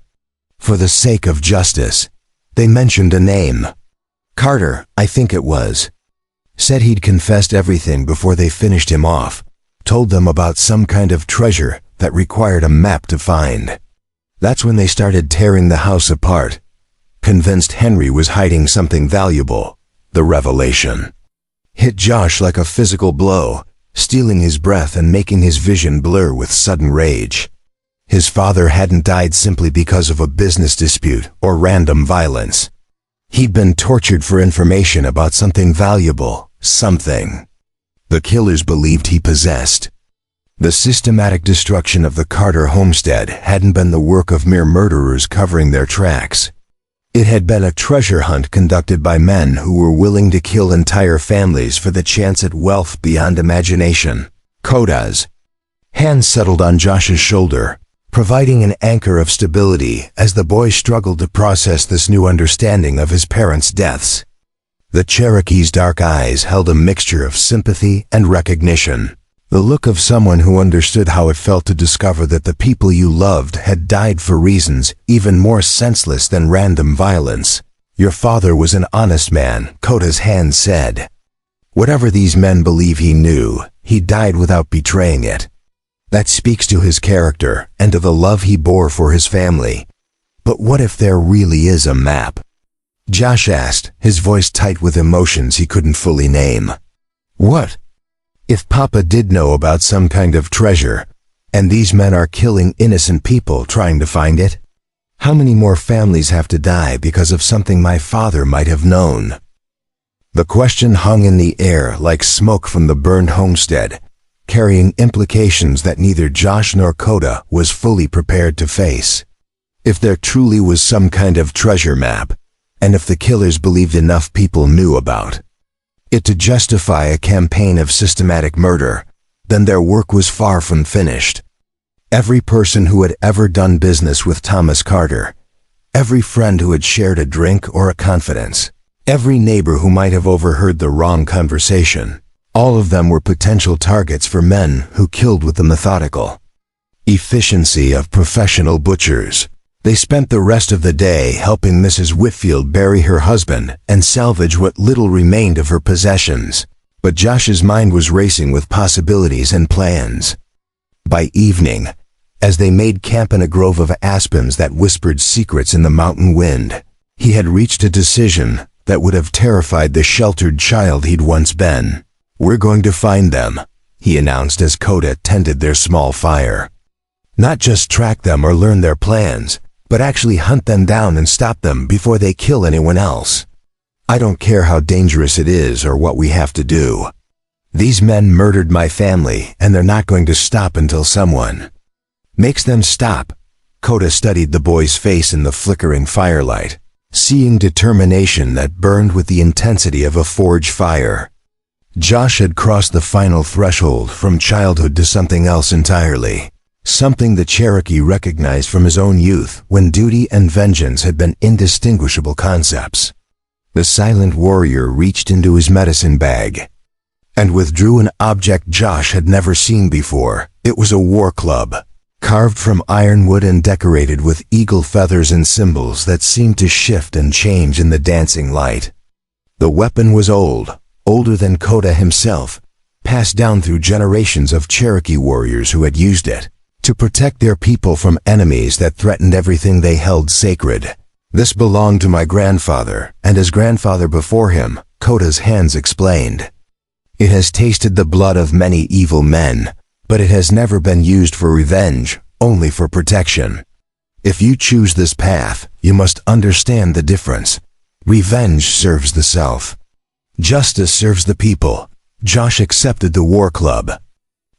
For the sake of justice, they mentioned a name. Carter, I think it was. Said he'd confessed everything before they finished him off. Told them about some kind of treasure that required a map to find. That's when they started tearing the house apart. Convinced Henry was hiding something valuable. The revelation hit Josh like a physical blow, stealing his breath and making his vision blur with sudden rage. His father hadn't died simply because of a business dispute or random violence. He'd been tortured for information about something valuable, something the killers believed he possessed. The systematic destruction of the Carter homestead hadn't been the work of mere murderers covering their tracks. It had been a treasure hunt conducted by men who were willing to kill entire families for the chance at wealth beyond imagination. Kota's hand settled on Josh's shoulder, providing an anchor of stability as the boy struggled to process this new understanding of his parents' deaths. The Cherokee's dark eyes held a mixture of sympathy and recognition, the look of someone who understood how it felt to discover that the people you loved had died for reasons even more senseless than random violence. Your father was an honest man, Kota's hand said. Whatever these men believe he knew, he died without betraying it. That speaks to his character and to the love he bore for his family. But what if there really is a map? Josh asked, his voice tight with emotions he couldn't fully name. What if Papa did know about some kind of treasure, and these men are killing innocent people trying to find it? How many more families have to die because of something my father might have known? The question hung in the air like smoke from the burned homestead, carrying implications that neither Josh nor Kota was fully prepared to face. If there truly was some kind of treasure map, and if the killers believed enough people knew about it to justify a campaign of systematic murder, then their work was far from finished. Every person who had ever done business with Thomas Carter, every friend who had shared a drink or a confidence, every neighbor who might have overheard the wrong conversation, all of them were potential targets for men who killed with the methodical efficiency of professional butchers. They spent the rest of the day helping Mrs. Whitfield bury her husband and salvage what little remained of her possessions. But Josh's mind was racing with possibilities and plans. By evening, as they made camp in a grove of aspens that whispered secrets in the mountain wind, he had reached a decision that would have terrified the sheltered child he'd once been. "We're going to find them," he announced as Kota tended their small fire. "Not just track them or learn their plans, but actually hunt them down and stop them before they kill anyone else. I don't care how dangerous it is or what we have to do. These men murdered my family, and they're not going to stop until someone makes them stop." Kota studied the boy's face in the flickering firelight, seeing determination that burned with the intensity of a forge fire. Josh had crossed the final threshold from childhood to something else entirely. Something the Cherokee recognized from his own youth when duty and vengeance had been indistinguishable concepts. The silent warrior reached into his medicine bag and withdrew an object Josh had never seen before. It was a war club, carved from ironwood and decorated with eagle feathers and symbols that seemed to shift and change in the dancing light. The weapon was old, older than Kota himself, passed down through generations of Cherokee warriors who had used it to protect their people from enemies that threatened everything they held sacred. This belonged to my grandfather, and his grandfather before him, Kota's hands explained. It has tasted the blood of many evil men, but it has never been used for revenge, only for protection. If you choose this path, you must understand the difference. Revenge serves the self. Justice serves the people. Josh accepted the war club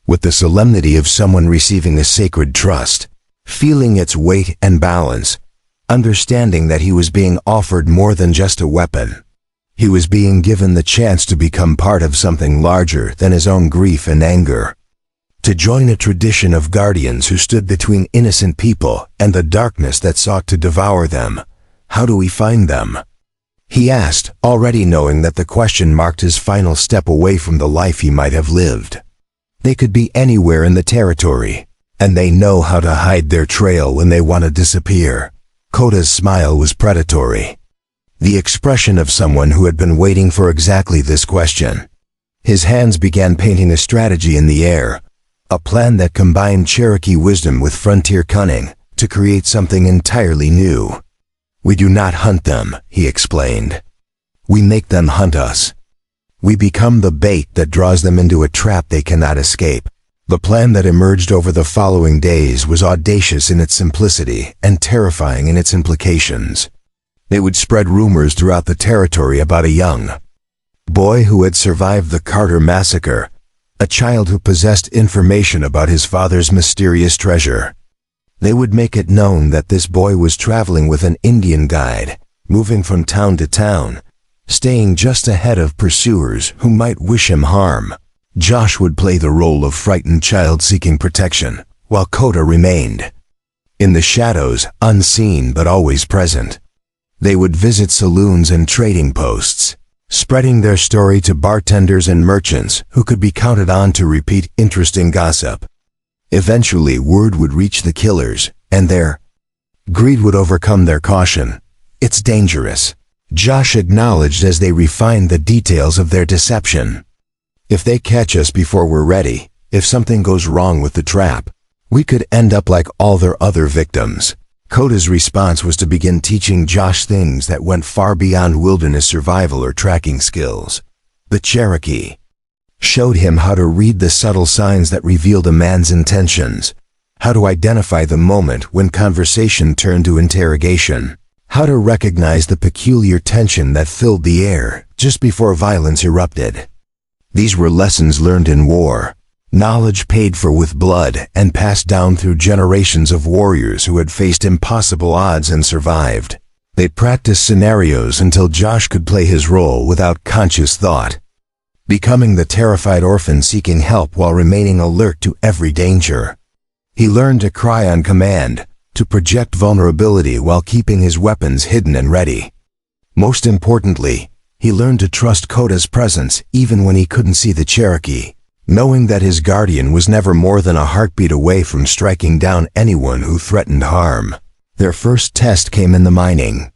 with the solemnity of someone receiving a sacred trust, feeling its weight and balance, understanding that he was being offered more than just a weapon. He was being given the chance to become part of something larger than his own grief and anger, to join a tradition of guardians who stood between innocent people and the darkness that sought to devour them. How do we find them? He asked, already knowing that the question marked his final step away from the life he might have lived. They could be anywhere in the territory, and they know how to hide their trail when they want to disappear. Kota's smile was predatory, the expression of someone who had been waiting for exactly this question. His hands began painting a strategy in the air, a plan that combined Cherokee wisdom with frontier cunning to create something entirely new. We do not hunt them, he explained. We make them hunt us. We become the bait that draws them into a trap they cannot escape. The plan that emerged over the following days was audacious in its simplicity and terrifying in its implications. They would spread rumors throughout the territory about a young boy who had survived the Carter massacre, a child who possessed information about his father's mysterious treasure. They would make it known that this boy was traveling with an Indian guide, moving from town to town, staying just ahead of pursuers who might wish him harm. Josh would play the role of frightened child seeking protection, while Kota remained in the shadows, unseen but always present. They would visit saloons and trading posts, spreading their story to bartenders and merchants who could be counted on to repeat interesting gossip. Eventually, word would reach the killers, and their greed would overcome their caution. It's dangerous, Josh acknowledged as they refined the details of their deception. If they catch us before we're ready, if something goes wrong with the trap, we could end up like all their other victims. Kota's response was to begin teaching Josh things that went far beyond wilderness survival or tracking skills. The Cherokee showed him how to read the subtle signs that revealed a man's intentions, how to identify the moment when conversation turned to interrogation, how to recognize the peculiar tension that filled the air just before violence erupted. These were lessons learned in war, knowledge paid for with blood and passed down through generations of warriors who had faced impossible odds and survived. They practiced scenarios until Josh could play his role without conscious thought, becoming the terrified orphan seeking help while remaining alert to every danger. He learned to cry on command, to project vulnerability while keeping his weapons hidden and ready. Most importantly, he learned to trust Kota's presence even when he couldn't see the Cherokee, knowing that his guardian was never more than a heartbeat away from striking down anyone who threatened harm. Their first test came in the mining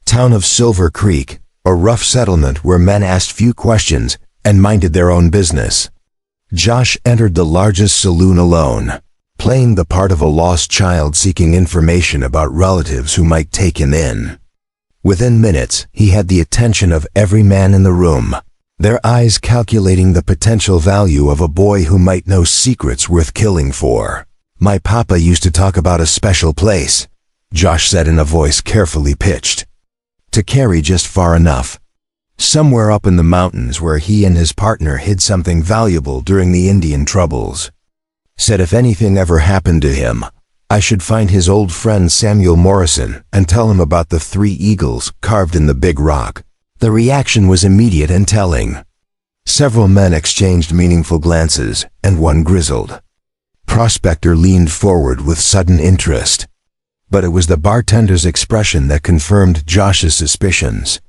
town of Silver Creek, a rough settlement where men asked few questions and minded their own business. Josh entered the largest saloon alone, playing the part of a lost child seeking information about relatives who might take him in. Within minutes, he had the attention of every man in the room, their eyes calculating the potential value of a boy who might know secrets worth killing for. My papa used to talk about a special place, Josh said in a voice carefully pitched, to carry just far enough. Somewhere up in the mountains where he and his partner hid something valuable during the Indian troubles. Said if anything ever happened to him, I should find his old friend Samuel Morrison and tell him about the 3 eagles carved in the big rock. The reaction was immediate and telling. Several men exchanged meaningful glances, and one grizzled prospector leaned forward with sudden interest. But it was the bartender's expression that confirmed Josh's suspicions.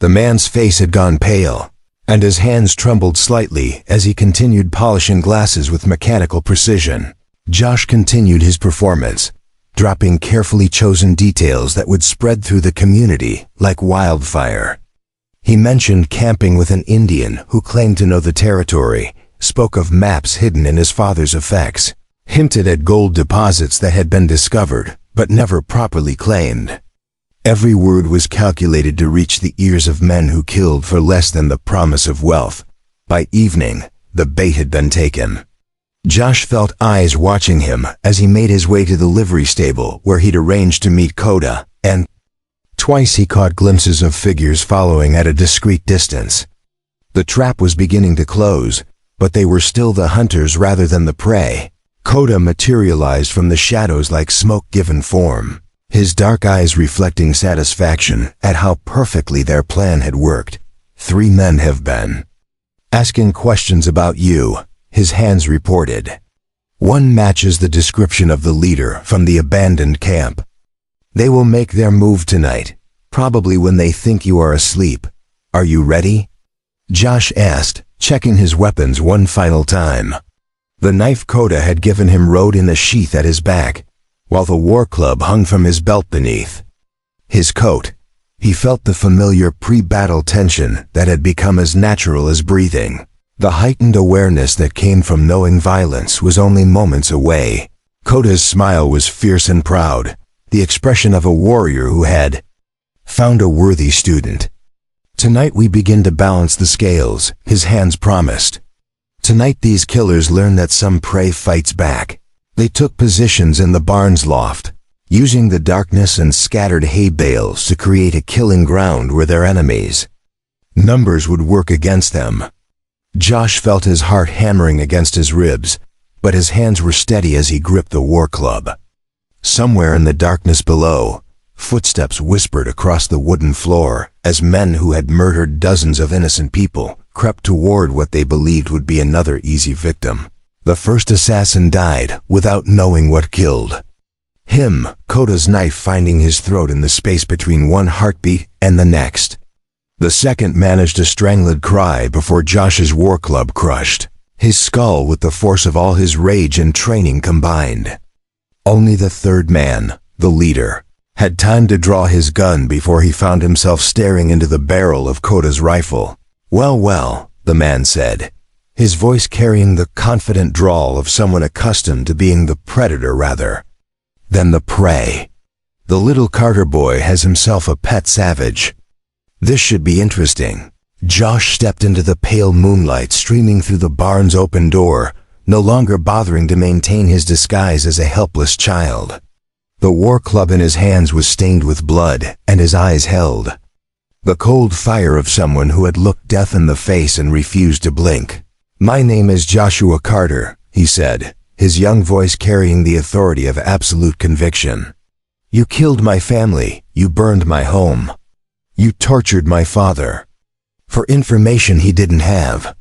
The man's face had gone pale, and his hands trembled slightly as he continued polishing glasses with mechanical precision. Josh continued his performance, dropping carefully chosen details that would spread through the community like wildfire. He mentioned camping with an Indian who claimed to know the territory, spoke of maps hidden in his father's effects, hinted at gold deposits that had been discovered but never properly claimed. Every word was calculated to reach the ears of men who killed for less than the promise of wealth. By evening, the bait had been taken. Josh felt eyes watching him as he made his way to the livery stable where he'd arranged to meet Coda, and twice he caught glimpses of figures following at a discreet distance. The trap was beginning to close, but they were still the hunters rather than the prey. Coda materialized from the shadows like smoke given form, his dark eyes reflecting satisfaction at how perfectly their plan had worked. 3 men have been asking questions about you, his hands reported. 1 matches the description of the leader from the abandoned camp. They will make their move tonight, probably when they think you are asleep. Are you ready? Josh asked, checking his weapons one final time. The knife Coda had given him rode in a sheath at his back, while the war club hung from his belt beneath. His coat. He felt the familiar pre-battle tension that had become as natural as breathing. The heightened awareness that came from knowing violence was only moments away. Coda's smile was fierce and proud, the expression of a warrior who had found a worthy student. Tonight we begin to balance the scales, his hands promised. Tonight these killers learn that some prey fights back. They took positions in the barn's loft, using the darkness and scattered hay bales to create a killing ground where their enemies. Numbers would work against them. Josh felt his heart hammering against his ribs, but his hands were steady as he gripped the war club. Somewhere in the darkness below, footsteps whispered across the wooden floor as men who had murdered dozens of innocent people crept toward what they believed would be another easy victim. The first assassin died without knowing what killed him, Coda's knife finding his throat in the space between one heartbeat and the next. The second managed a strangled cry before Josh's war club crushed his skull with the force of all his rage and training combined. Only the third man, the leader, had time to draw his gun before he found himself staring into the barrel of Coda's rifle. Well, the man said, his voice carrying the confident drawl of someone accustomed to being the predator rather than the prey. The little Carter boy has himself a pet savage. This should be interesting. Josh stepped into the pale moonlight streaming through the barn's open door, no longer bothering to maintain his disguise as a helpless child. The war club in his hands was stained with blood, and his eyes held the cold fire of someone who had looked death in the face and refused to blink. "My name is Joshua Carter," he said, his young voice carrying the authority of absolute conviction. "You killed my family, you burned my home. You tortured my father for information he didn't have.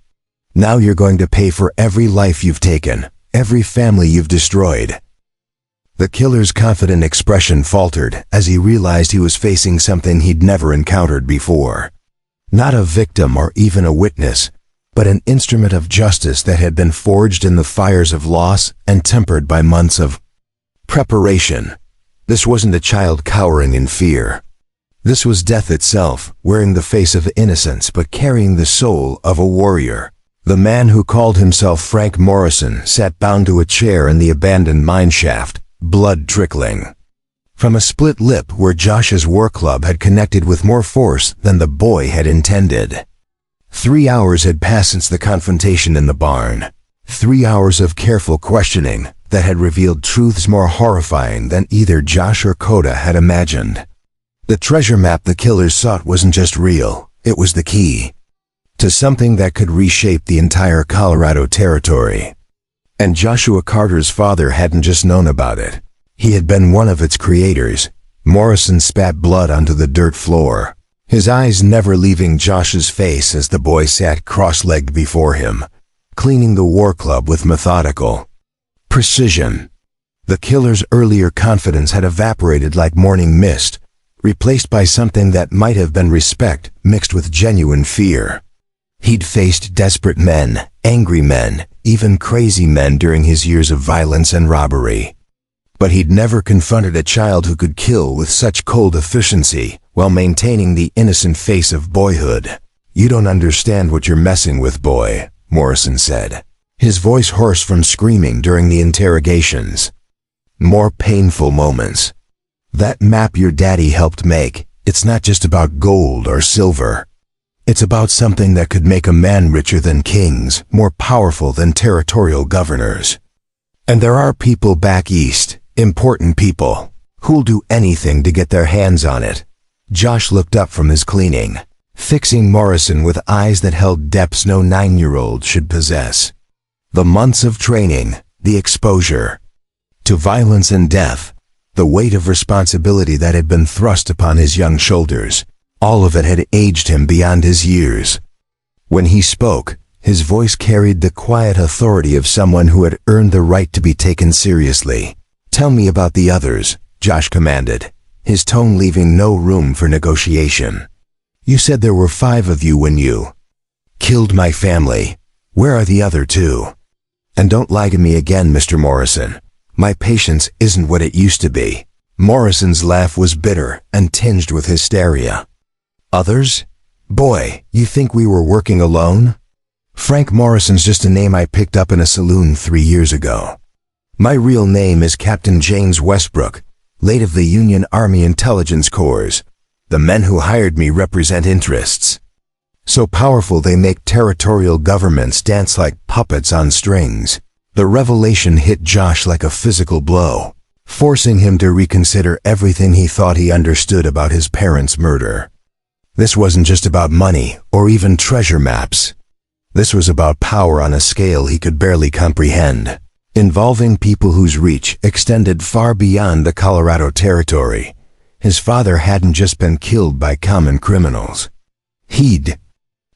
Now you're going to pay for every life you've taken, every family you've destroyed." The killer's confident expression faltered as he realized he was facing something he'd never encountered before. Not a victim or even a witness, but an instrument of justice that had been forged in the fires of loss and tempered by months of preparation. This wasn't a child cowering in fear. This was death itself, wearing the face of innocence but carrying the soul of a warrior. The man who called himself Frank Morrison sat bound to a chair in the abandoned mine shaft, blood trickling from a split lip where Josh's war club had connected with more force than the boy had intended. 3 hours had passed since the confrontation in the barn. 3 hours of careful questioning that had revealed truths more horrifying than either Josh or Coda had imagined. The treasure map the killers sought wasn't just real, it was the key to something that could reshape the entire Colorado territory. And Joshua Carter's father hadn't just known about it. He had been one of its creators. Morrison spat blood onto the dirt floor, his eyes never leaving Josh's face as the boy sat cross-legged before him, cleaning the war club with methodical precision. The killer's earlier confidence had evaporated like morning mist replaced by something that might have been respect mixed with genuine fear. He'd faced desperate men, angry men, even crazy men during his years of violence and robbery. But he'd never confronted a child who could kill with such cold efficiency while maintaining the innocent face of boyhood. "You don't understand what you're messing with, boy," Morrison said, his voice hoarse from screaming during the interrogations. More painful moments. "That map your daddy helped make, it's not just about gold or silver. It's about something that could make a man richer than kings, more powerful than territorial governors. And there are people back east, important people, who'll do anything to get their hands on it." Josh looked up from his cleaning, fixing Morrison with eyes that held depths no 9-year-old should possess. The months of training, the exposure to violence and death, the weight of responsibility that had been thrust upon his young shoulders, all of it had aged him beyond his years. When he spoke, his voice carried the quiet authority of someone who had earned the right to be taken seriously. "Tell me about the others," Josh commanded, his tone leaving no room for negotiation. "You said there were 5 of you when you killed my family. Where are the other 2? And don't lie to me again, Mr. Morrison. My patience isn't what it used to be." Morrison's laugh was bitter and tinged with hysteria. "Others? Boy, you think we were working alone? Frank Morrison's just a name I picked up in a saloon 3 years ago. My real name is Captain James Westbrook, late of the Union Army Intelligence Corps. The men who hired me represent interests so powerful they make territorial governments dance like puppets on strings." The revelation hit Josh like a physical blow, forcing him to reconsider everything he thought he understood about his parents' murder. This wasn't just about money or even treasure maps. This was about power on a scale he could barely comprehend, involving people whose reach extended far beyond the Colorado Territory. His father hadn't just been killed by common criminals. He'd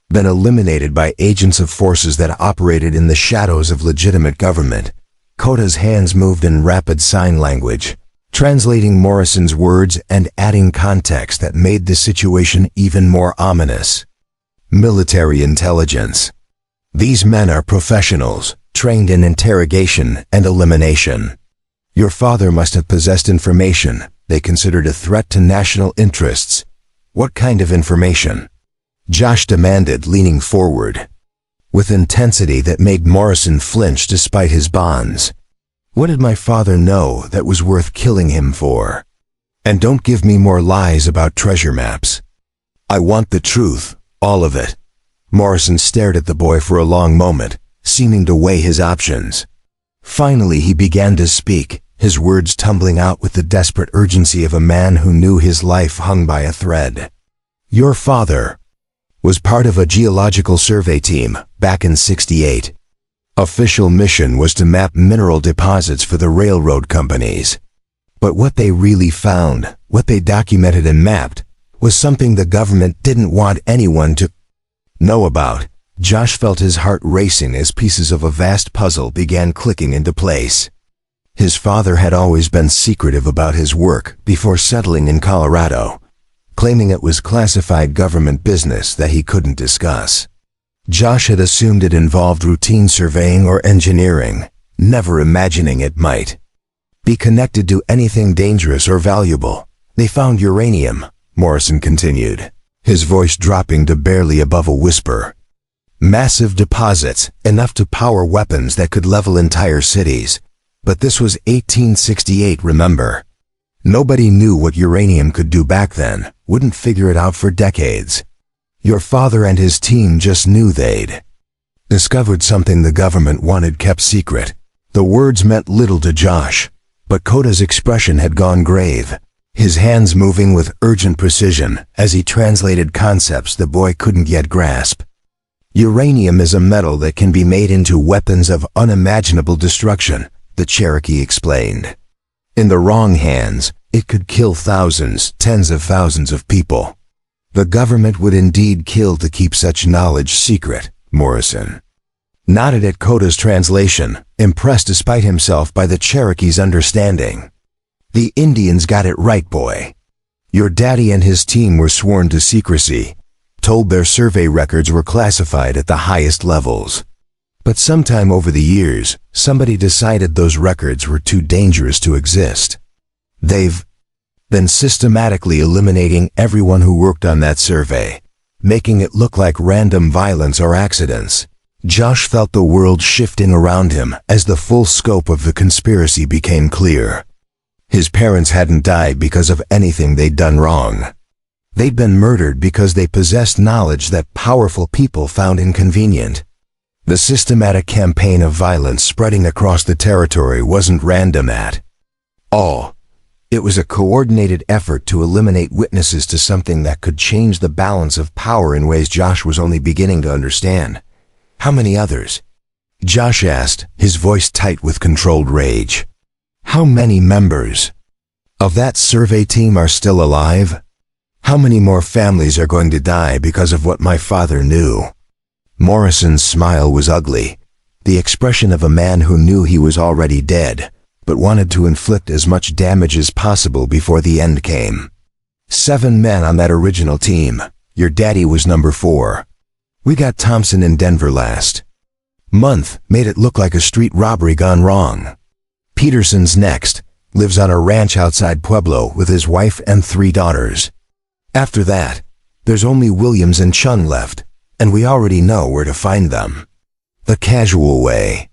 been eliminated by agents of forces that operated in the shadows of legitimate government. Kota's hands moved in rapid sign language, translating Morrison's words and adding context that made the situation even more ominous. "Military intelligence. These men are professionals, trained in interrogation and elimination. Your father must have possessed information they considered a threat to national interests. What kind of information?" Josh demanded, leaning forward, with intensity that made Morrison flinch despite his bonds. "What did my father know that was worth killing him for? And don't give me more lies about treasure maps. I want the truth, all of it." Morrison stared at the boy for a long moment, seeming to weigh his options. Finally he began to speak, his words tumbling out with the desperate urgency of a man who knew his life hung by a thread. "Your father was part of a geological survey team back in '68. Official mission was to map mineral deposits for the railroad companies. But what they really found, what they documented and mapped, was something the government didn't want anyone to know about." Josh felt his heart racing as pieces of a vast puzzle began clicking into place. His father had always been secretive about his work before settling in Colorado, claiming it was classified government business that he couldn't discuss. Josh had assumed it involved routine surveying or engineering, never imagining it might be connected to anything dangerous or valuable. "They found uranium," Morrison continued, his voice dropping to barely above a whisper. "Massive deposits, enough to power weapons that could level entire cities. But this was 1868, remember? Nobody knew what uranium could do back then, wouldn't figure it out for decades. Your father and his team just knew they'd discovered something the government wanted kept secret." The words meant little to Josh, but Kota's expression had gone grave, his hands moving with urgent precision as he translated concepts the boy couldn't yet grasp. "Uranium is a metal that can be made into weapons of unimaginable destruction," the Cherokee explained. "In the wrong hands, it could kill thousands, tens of thousands of people. The government would indeed kill to keep such knowledge secret." Morrison nodded at Kota's translation, impressed despite himself by the Cherokee's understanding. "The Indians got it right, boy. Your daddy and his team were sworn to secrecy, told their survey records were classified at the highest levels. But sometime over the years, somebody decided those records were too dangerous to exist. They've been systematically eliminating everyone who worked on that survey, making it look like random violence or accidents. Josh felt the world shifting around him as the full scope of the conspiracy became clear. His parents hadn't died because of anything they'd done wrong. They'd been murdered because they possessed knowledge that powerful people found inconvenient. The systematic campaign of violence spreading across the territory wasn't random at all. It was a coordinated effort to eliminate witnesses to something that could change the balance of power in ways Josh was only beginning to understand. How many others? Josh asked, his voice tight with controlled rage. How many members of that survey team are still alive? How many more families are going to die because of what my father knew? Morrison's smile was ugly, the expression of a man who knew he was already dead, but wanted to inflict as much damage as possible before the end came. 7 men on that original team. Your daddy was number 4. We got Thompson in Denver last month, made it look like a street robbery gone wrong. Peterson's next, lives on a ranch outside Pueblo with his wife and 3 daughters. After that, there's only Williams and Chung left, and we already know where to find them. The casual way.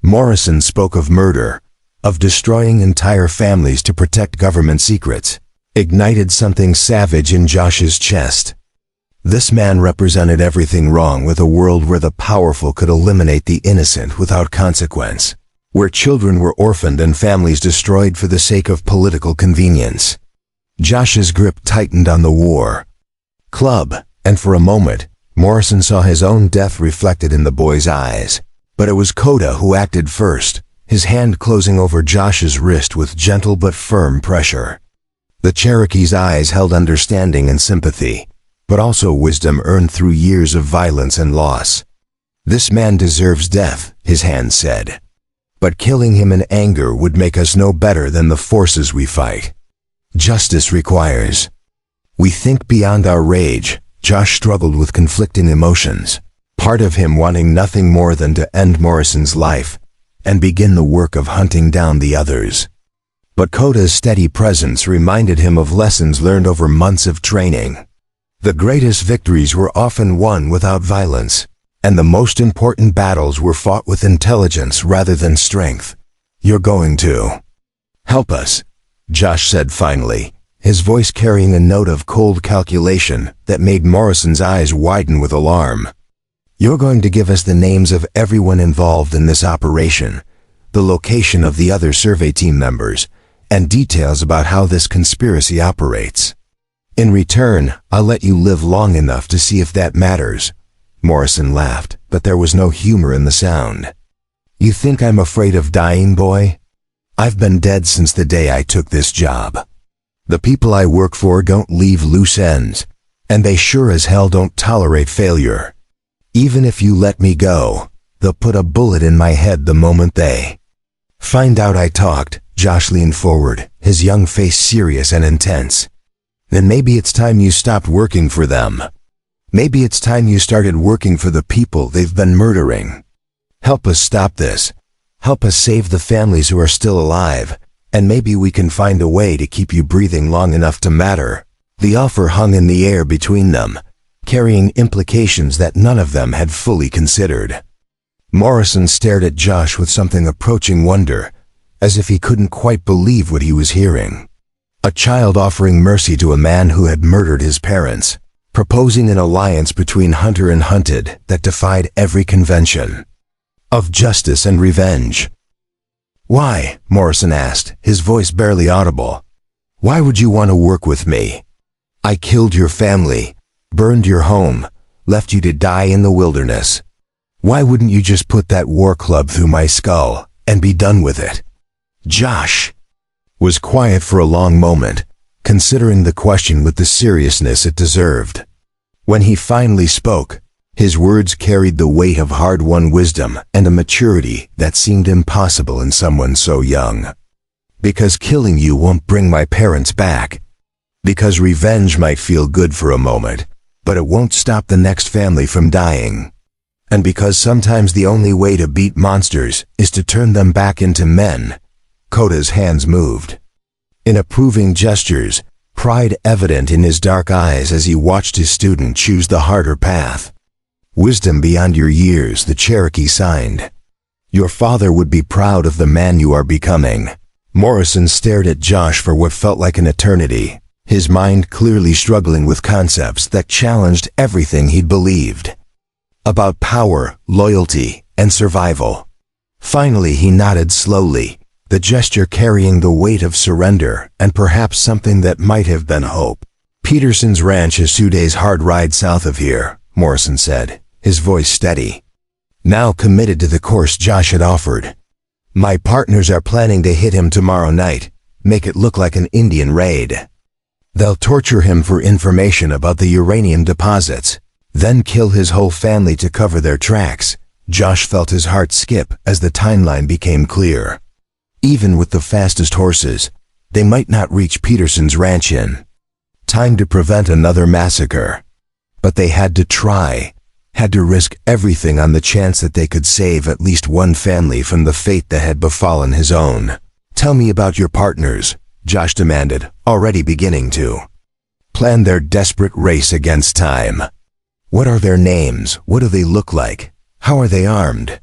Morrison spoke of murder, of destroying entire families to protect government secrets, ignited something savage in Josh's chest. This man represented everything wrong with a world where the powerful could eliminate the innocent without consequence, where children were orphaned and families destroyed for the sake of political convenience. Josh's grip tightened on the war club, and for a moment, Morrison saw his own death reflected in the boy's eyes. But it was Coda who acted first, his hand closing over Josh's wrist with gentle but firm pressure. The Cherokee's eyes held understanding and sympathy, but also wisdom earned through years of violence and loss. This man deserves death, his hand said. But killing him in anger would make us no better than the forces we fight. Justice requires. We think beyond our rage. Josh struggled with conflicting emotions, part of him wanting nothing more than to end Morrison's life and begin the work of hunting down the others. But Coda's steady presence reminded him of lessons learned over months of training. The greatest victories were often won without violence, and the most important battles were fought with intelligence rather than strength. You're going to help us, Josh said finally, his voice carrying a note of cold calculation that made Morrison's eyes widen with alarm. You're going to give us the names of everyone involved in this operation, the location of the other survey team members, and details about how this conspiracy operates. In return, I'll let you live long enough to see if that matters. Morrison laughed, but there was no humor in the sound. You think I'm afraid of dying, boy? I've been dead since the day I took this job. The people I work for don't leave loose ends, and they sure as hell don't tolerate failure. Even if you let me go, they'll put a bullet in my head the moment they find out I talked. Josh leaned forward, his young face serious and intense. Then maybe it's time you stopped working for them. Maybe it's time you started working for the people they've been murdering. Help us stop this. Help us save the families who are still alive, and maybe we can find a way to keep you breathing long enough to matter. The offer hung in the air between them, carrying implications that none of them had fully considered. Morrison stared at Josh with something approaching wonder, as if he couldn't quite believe what he was hearing. A child offering mercy to a man who had murdered his parents, proposing an alliance between hunter and hunted that defied every convention of justice and revenge. Why? Morrison asked, his voice barely audible. Why would you want to work with me? I killed your family, burned your home, left you to die in the wilderness. Why wouldn't you just put that war club through my skull and be done with it? Josh was quiet for a long moment, considering the question with the seriousness it deserved. When he finally spoke, his words carried the weight of hard-won wisdom and a maturity that seemed impossible in someone so young. Because killing you won't bring my parents back. Because revenge might feel good for a moment, but it won't stop the next family from dying. And because sometimes the only way to beat monsters is to turn them back into men. Koda's hands moved. In approving gestures, pride evident in his dark eyes as he watched his student choose the harder path. Wisdom beyond your years, the Cherokee signed. Your father would be proud of the man you are becoming. Morrison stared at Josh for what felt like an eternity, his mind clearly struggling with concepts that challenged everything he'd believed. About power, loyalty, and survival. Finally he nodded slowly, the gesture carrying the weight of surrender and perhaps something that might have been hope. Peterson's ranch is 2 days' hard ride south of here, Morrison said, his voice steady. Now committed to the course Josh had offered. My partners are planning to hit him tomorrow night, make it look like an Indian raid. They'll torture him for information about the uranium deposits, then kill his whole family to cover their tracks. Josh felt his heart skip as the timeline became clear. Even with the fastest horses, they might not reach Peterson's ranch in time to prevent another massacre. But they had to try, had to risk everything on the chance that they could save at least one family from the fate that had befallen his own. Tell me about your partners, Josh demanded, already beginning to plan their desperate race against time. What are their names? What do they look like? How are they armed?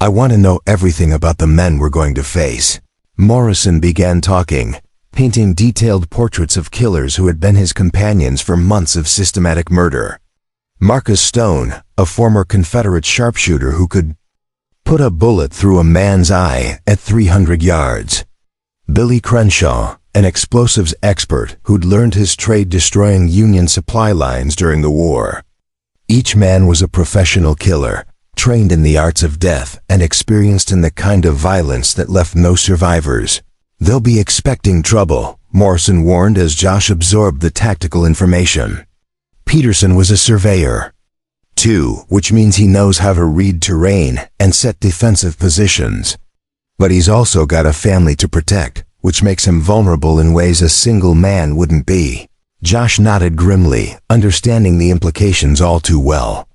I want to know everything about the men we're going to face. Morrison began talking, painting detailed portraits of killers who had been his companions for months of systematic murder. Marcus Stone, a former Confederate sharpshooter who could put a bullet through a man's eye at 300 yards. Billy Crenshaw, an explosives expert who'd learned his trade destroying Union supply lines during the war. Each man was a professional killer, trained in the arts of death and experienced in the kind of violence that left no survivors. They'll be expecting trouble, Morrison warned as Josh absorbed the tactical information. Peterson was a surveyor, too, which means he knows how to read terrain and set defensive positions. But he's also got a family to protect, which makes him vulnerable in ways a single man wouldn't be. Josh nodded grimly, understanding the implications all too well.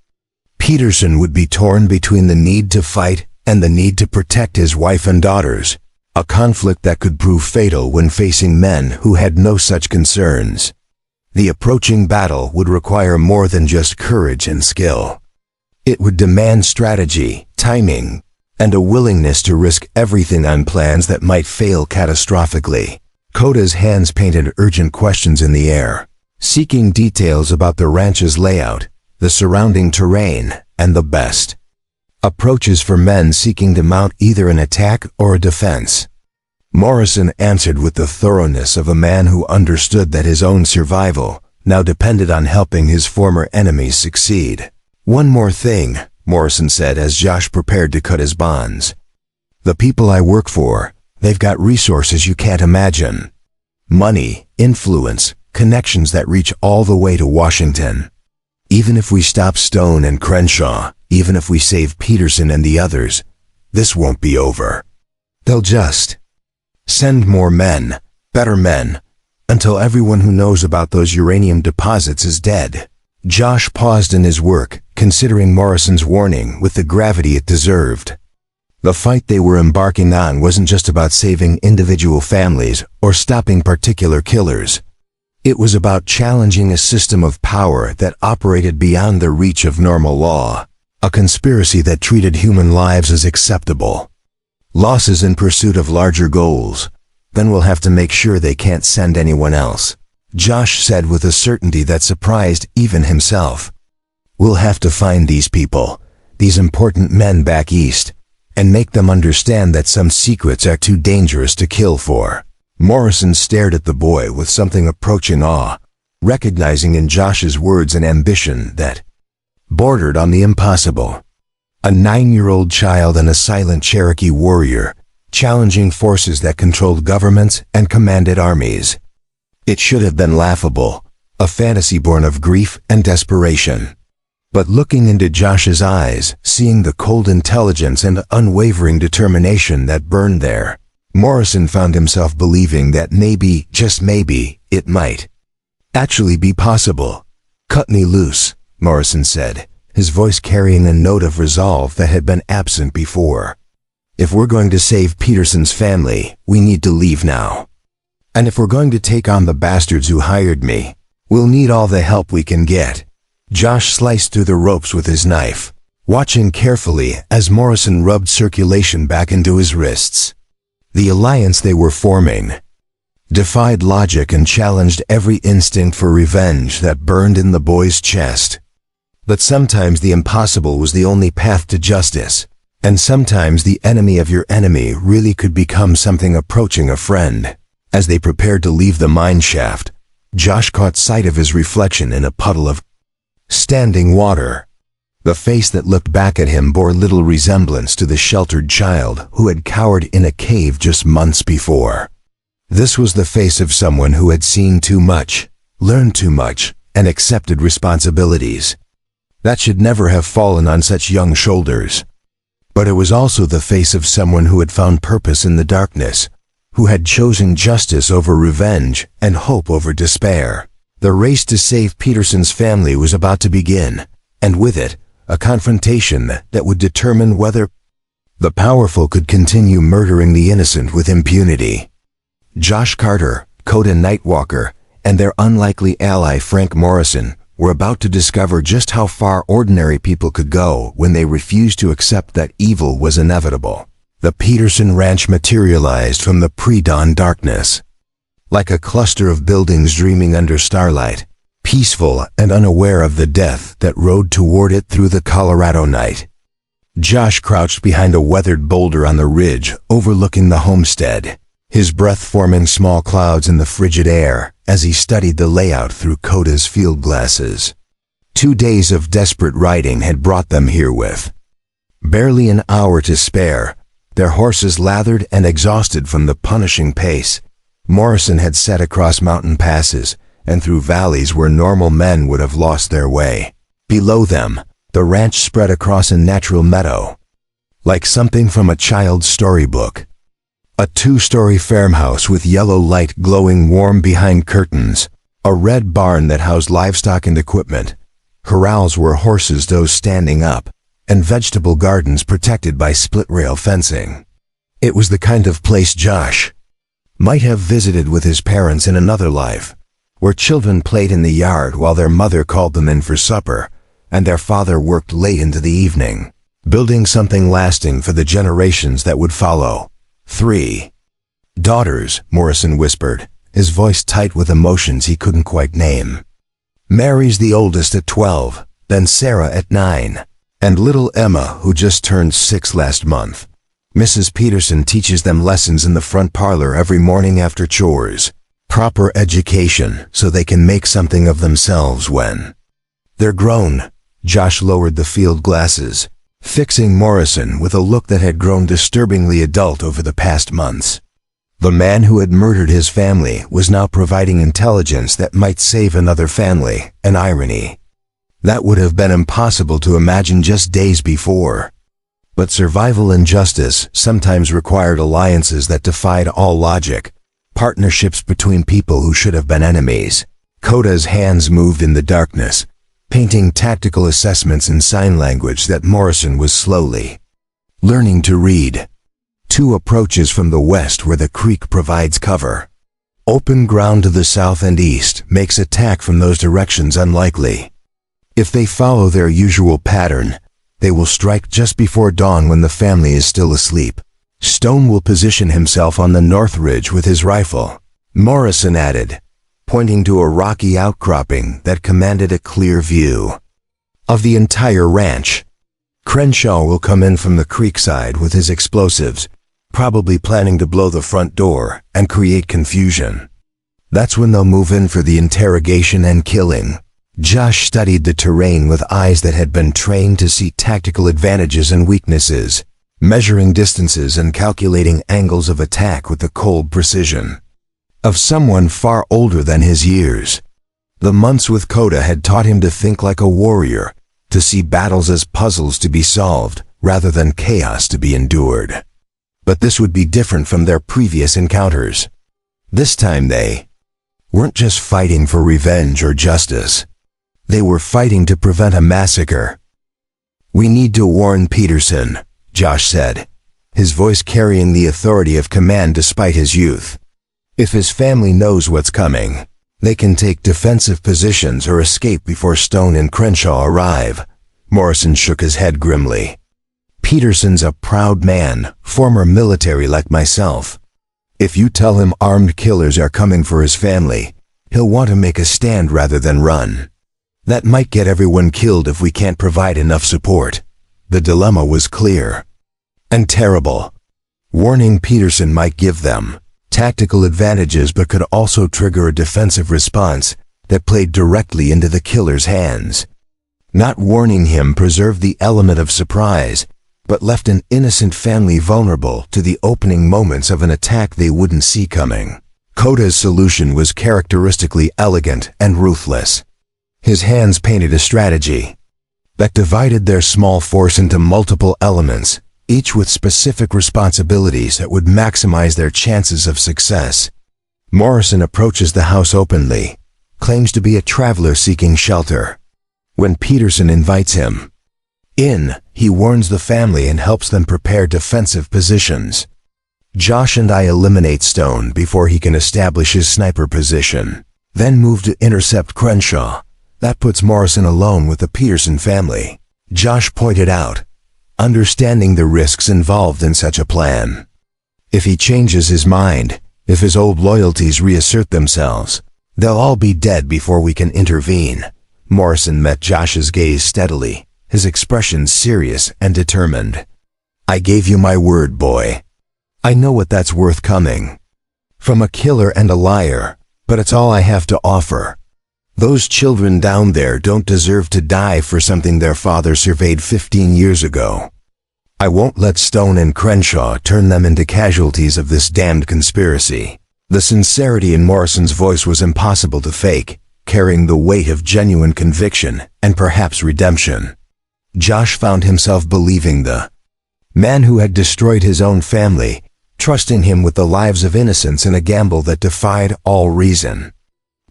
Peterson would be torn between the need to fight and the need to protect his wife and daughters, a conflict that could prove fatal when facing men who had no such concerns. The approaching battle would require more than just courage and skill. It would demand strategy, timing, and a willingness to risk everything on plans that might fail catastrophically. Koda's hands painted urgent questions in the air, seeking details about the ranch's layout, the surrounding terrain, and the best approaches for men seeking to mount either an attack or a defense. Morrison answered with the thoroughness of a man who understood that his own survival now depended on helping his former enemies succeed. One more thing, Morrison said as Josh prepared to cut his bonds. The people I work for, they've got resources you can't imagine. Money, influence, connections that reach all the way to Washington. Even if we stop Stone and Crenshaw, even if we save Peterson and the others, this won't be over. They'll just send more men, better men, until everyone who knows about those uranium deposits is dead. Josh paused in his work, considering Morrison's warning with the gravity it deserved. The fight they were embarking on wasn't just about saving individual families or stopping particular killers. It was about challenging a system of power that operated beyond the reach of normal law, a conspiracy that treated human lives as acceptable. Losses in pursuit of larger goals, then we'll have to make sure they can't send anyone else, Josh said with a certainty that surprised even himself. We'll have to find these people, these important men back east, and make them understand that some secrets are too dangerous to kill for. Morrison stared at the boy with something approaching awe, recognizing in Josh's words an ambition that bordered on the impossible. A 9-year-old child and a silent Cherokee warrior, challenging forces that controlled governments and commanded armies. It should have been laughable, a fantasy born of grief and desperation. But looking into Josh's eyes, seeing the cold intelligence and unwavering determination that burned there, Morrison found himself believing that maybe, just maybe, it might actually be possible. Cut me loose, Morrison said, his voice carrying a note of resolve that had been absent before. If we're going to save Peterson's family, we need to leave now. And if we're going to take on the bastards who hired me, we'll need all the help we can get. Josh sliced through the ropes with his knife, watching carefully as Morrison rubbed circulation back into his wrists. The alliance they were forming defied logic and challenged every instinct for revenge that burned in the boy's chest. But sometimes the impossible was the only path to justice, and sometimes the enemy of your enemy really could become something approaching a friend. As they prepared to leave the mine shaft, Josh caught sight of his reflection in a puddle of standing water. The face that looked back at him bore little resemblance to the sheltered child who had cowered in a cave just months before. This was the face of someone who had seen too much, learned too much, and accepted responsibilities that should never have fallen on such young shoulders. But it was also the face of someone who had found purpose in the darkness, who had chosen justice over revenge and hope over despair. The race to save Peterson's family was about to begin, and with it, a confrontation that would determine whether the powerful could continue murdering the innocent with impunity. Josh Carter, Coda Nightwalker, and their unlikely ally Frank Morrison were about to discover just how far ordinary people could go when they refused to accept that evil was inevitable. The Peterson Ranch materialized from the pre-dawn darkness, like a cluster of buildings dreaming under starlight, peaceful and unaware of the death that rode toward it through the Colorado night. Josh crouched behind a weathered boulder on the ridge overlooking the homestead, his breath forming small clouds in the frigid air as he studied the layout through Coda's field glasses. 2 days of desperate riding had brought them herewith. Barely an hour to spare, their horses lathered and exhausted from the punishing pace, Morrison had set across mountain passes and through valleys where normal men would have lost their way. Below them, the ranch spread across a natural meadow, like something from a child's storybook. A 2-story farmhouse with yellow light glowing warm behind curtains, a red barn that housed livestock and equipment, corrals where horses dozed standing up, and vegetable gardens protected by split-rail fencing. It was the kind of place Josh might have visited with his parents in another life, where children played in the yard while their mother called them in for supper, and their father worked late into the evening, building something lasting for the generations that would follow. 3 daughters, Morrison whispered, his voice tight with emotions he couldn't quite name. Mary's the oldest at 12, then Sarah at 9, and little Emma, who just turned 6 last month. Mrs. Peterson teaches them lessons in the front parlor every morning after chores. Proper education so they can make something of themselves when they're grown. Josh lowered the field glasses, fixing Morrison with a look that had grown disturbingly adult over the past months. The man who had murdered his family was now providing intelligence that might save another family, an irony that would have been impossible to imagine just days before. But survival and justice sometimes required alliances that defied all logic, partnerships between people who should have been enemies. Coda's hands moved in the darkness, painting tactical assessments in sign language that Morrison was slowly learning to read. 2 approaches from the west where the creek provides cover. Open ground to the south and east makes attack from those directions unlikely. If they follow their usual pattern, they will strike just before dawn when the family is still asleep. Stone will position himself on the north ridge with his rifle, Morrison added, pointing to a rocky outcropping that commanded a clear view of the entire ranch. Crenshaw will come in from the creek side with his explosives, probably planning to blow the front door and create confusion. That's when they'll move in for the interrogation and killing. Josh studied the terrain with eyes that had been trained to see tactical advantages and weaknesses, measuring distances and calculating angles of attack with the cold precision of someone far older than his years. The months with Coda had taught him to think like a warrior, to see battles as puzzles to be solved rather than chaos to be endured. But this would be different from their previous encounters. This time they weren't just fighting for revenge or justice. They were fighting to prevent a massacre. "We need to warn Peterson," Josh said, his voice carrying the authority of command despite his youth. "If his family knows what's coming, they can take defensive positions or escape before Stone and Crenshaw arrive." Morrison shook his head grimly. "Peterson's a proud man, former military like myself. If you tell him armed killers are coming for his family, he'll want to make a stand rather than run. That might get everyone killed if we can't provide enough support." The dilemma was clear. And terrible. Warning Peterson might give them tactical advantages but could also trigger a defensive response that played directly into the killer's hands. Not warning him preserved the element of surprise, but left an innocent family vulnerable to the opening moments of an attack they wouldn't see coming. Koda's solution was characteristically elegant and ruthless. His hands painted a strategy that divided their small force into multiple elements, each with specific responsibilities that would maximize their chances of success. Morrison approaches the house openly, claims to be a traveler seeking shelter. When Peterson invites him in, he warns the family and helps them prepare defensive positions. Josh and I eliminate Stone before he can establish his sniper position, then move to intercept Crenshaw. That puts Morrison alone with the Peterson family. Josh pointed out, understanding the risks involved in such a plan. If he changes his mind, if his old loyalties reassert themselves, they'll all be dead before we can intervene. Morrison met Josh's gaze steadily, his expression serious and determined. "I gave you my word, boy. I know what that's worth coming from a killer and a liar, but it's all I have to offer. Those children down there don't deserve to die for something their father surveyed 15 years ago. I won't let Stone and Crenshaw turn them into casualties of this damned conspiracy." The sincerity in Morrison's voice was impossible to fake, carrying the weight of genuine conviction and perhaps redemption. Josh found himself believing the man who had destroyed his own family, trusting him with the lives of innocents in a gamble that defied all reason.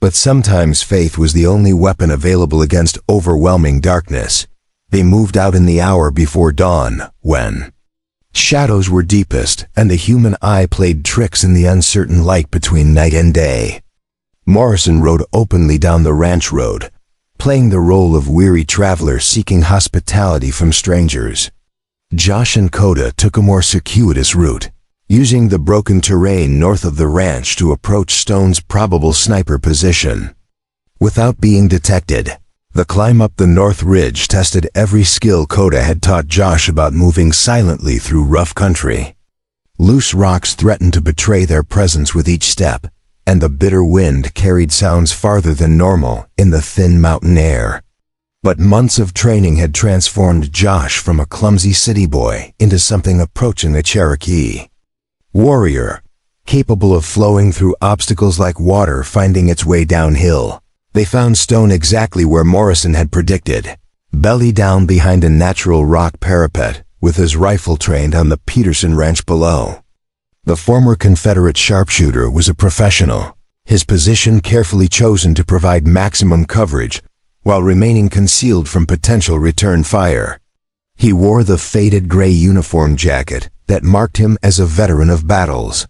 But sometimes faith was the only weapon available against overwhelming darkness. They moved out in the hour before dawn, when shadows were deepest and the human eye played tricks in the uncertain light between night and day. Morrison rode openly down the ranch road, playing the role of weary traveler seeking hospitality from strangers. Josh and Koda took a more circuitous route, using the broken terrain north of the ranch to approach Stone's probable sniper position. Without being detected, the climb up the north ridge tested every skill Koda had taught Josh about moving silently through rough country. Loose rocks threatened to betray their presence with each step, and the bitter wind carried sounds farther than normal in the thin mountain air. But months of training had transformed Josh from a clumsy city boy into something approaching a Cherokee warrior, capable of flowing through obstacles like water finding its way downhill. They found Stone exactly where Morrison had predicted, belly down behind a natural rock parapet, with his rifle trained on the Peterson ranch below. The former Confederate sharpshooter was a professional, his position carefully chosen to provide maximum coverage while remaining concealed from potential return fire. He wore the faded gray uniform jacket that marked him as a veteran of battles.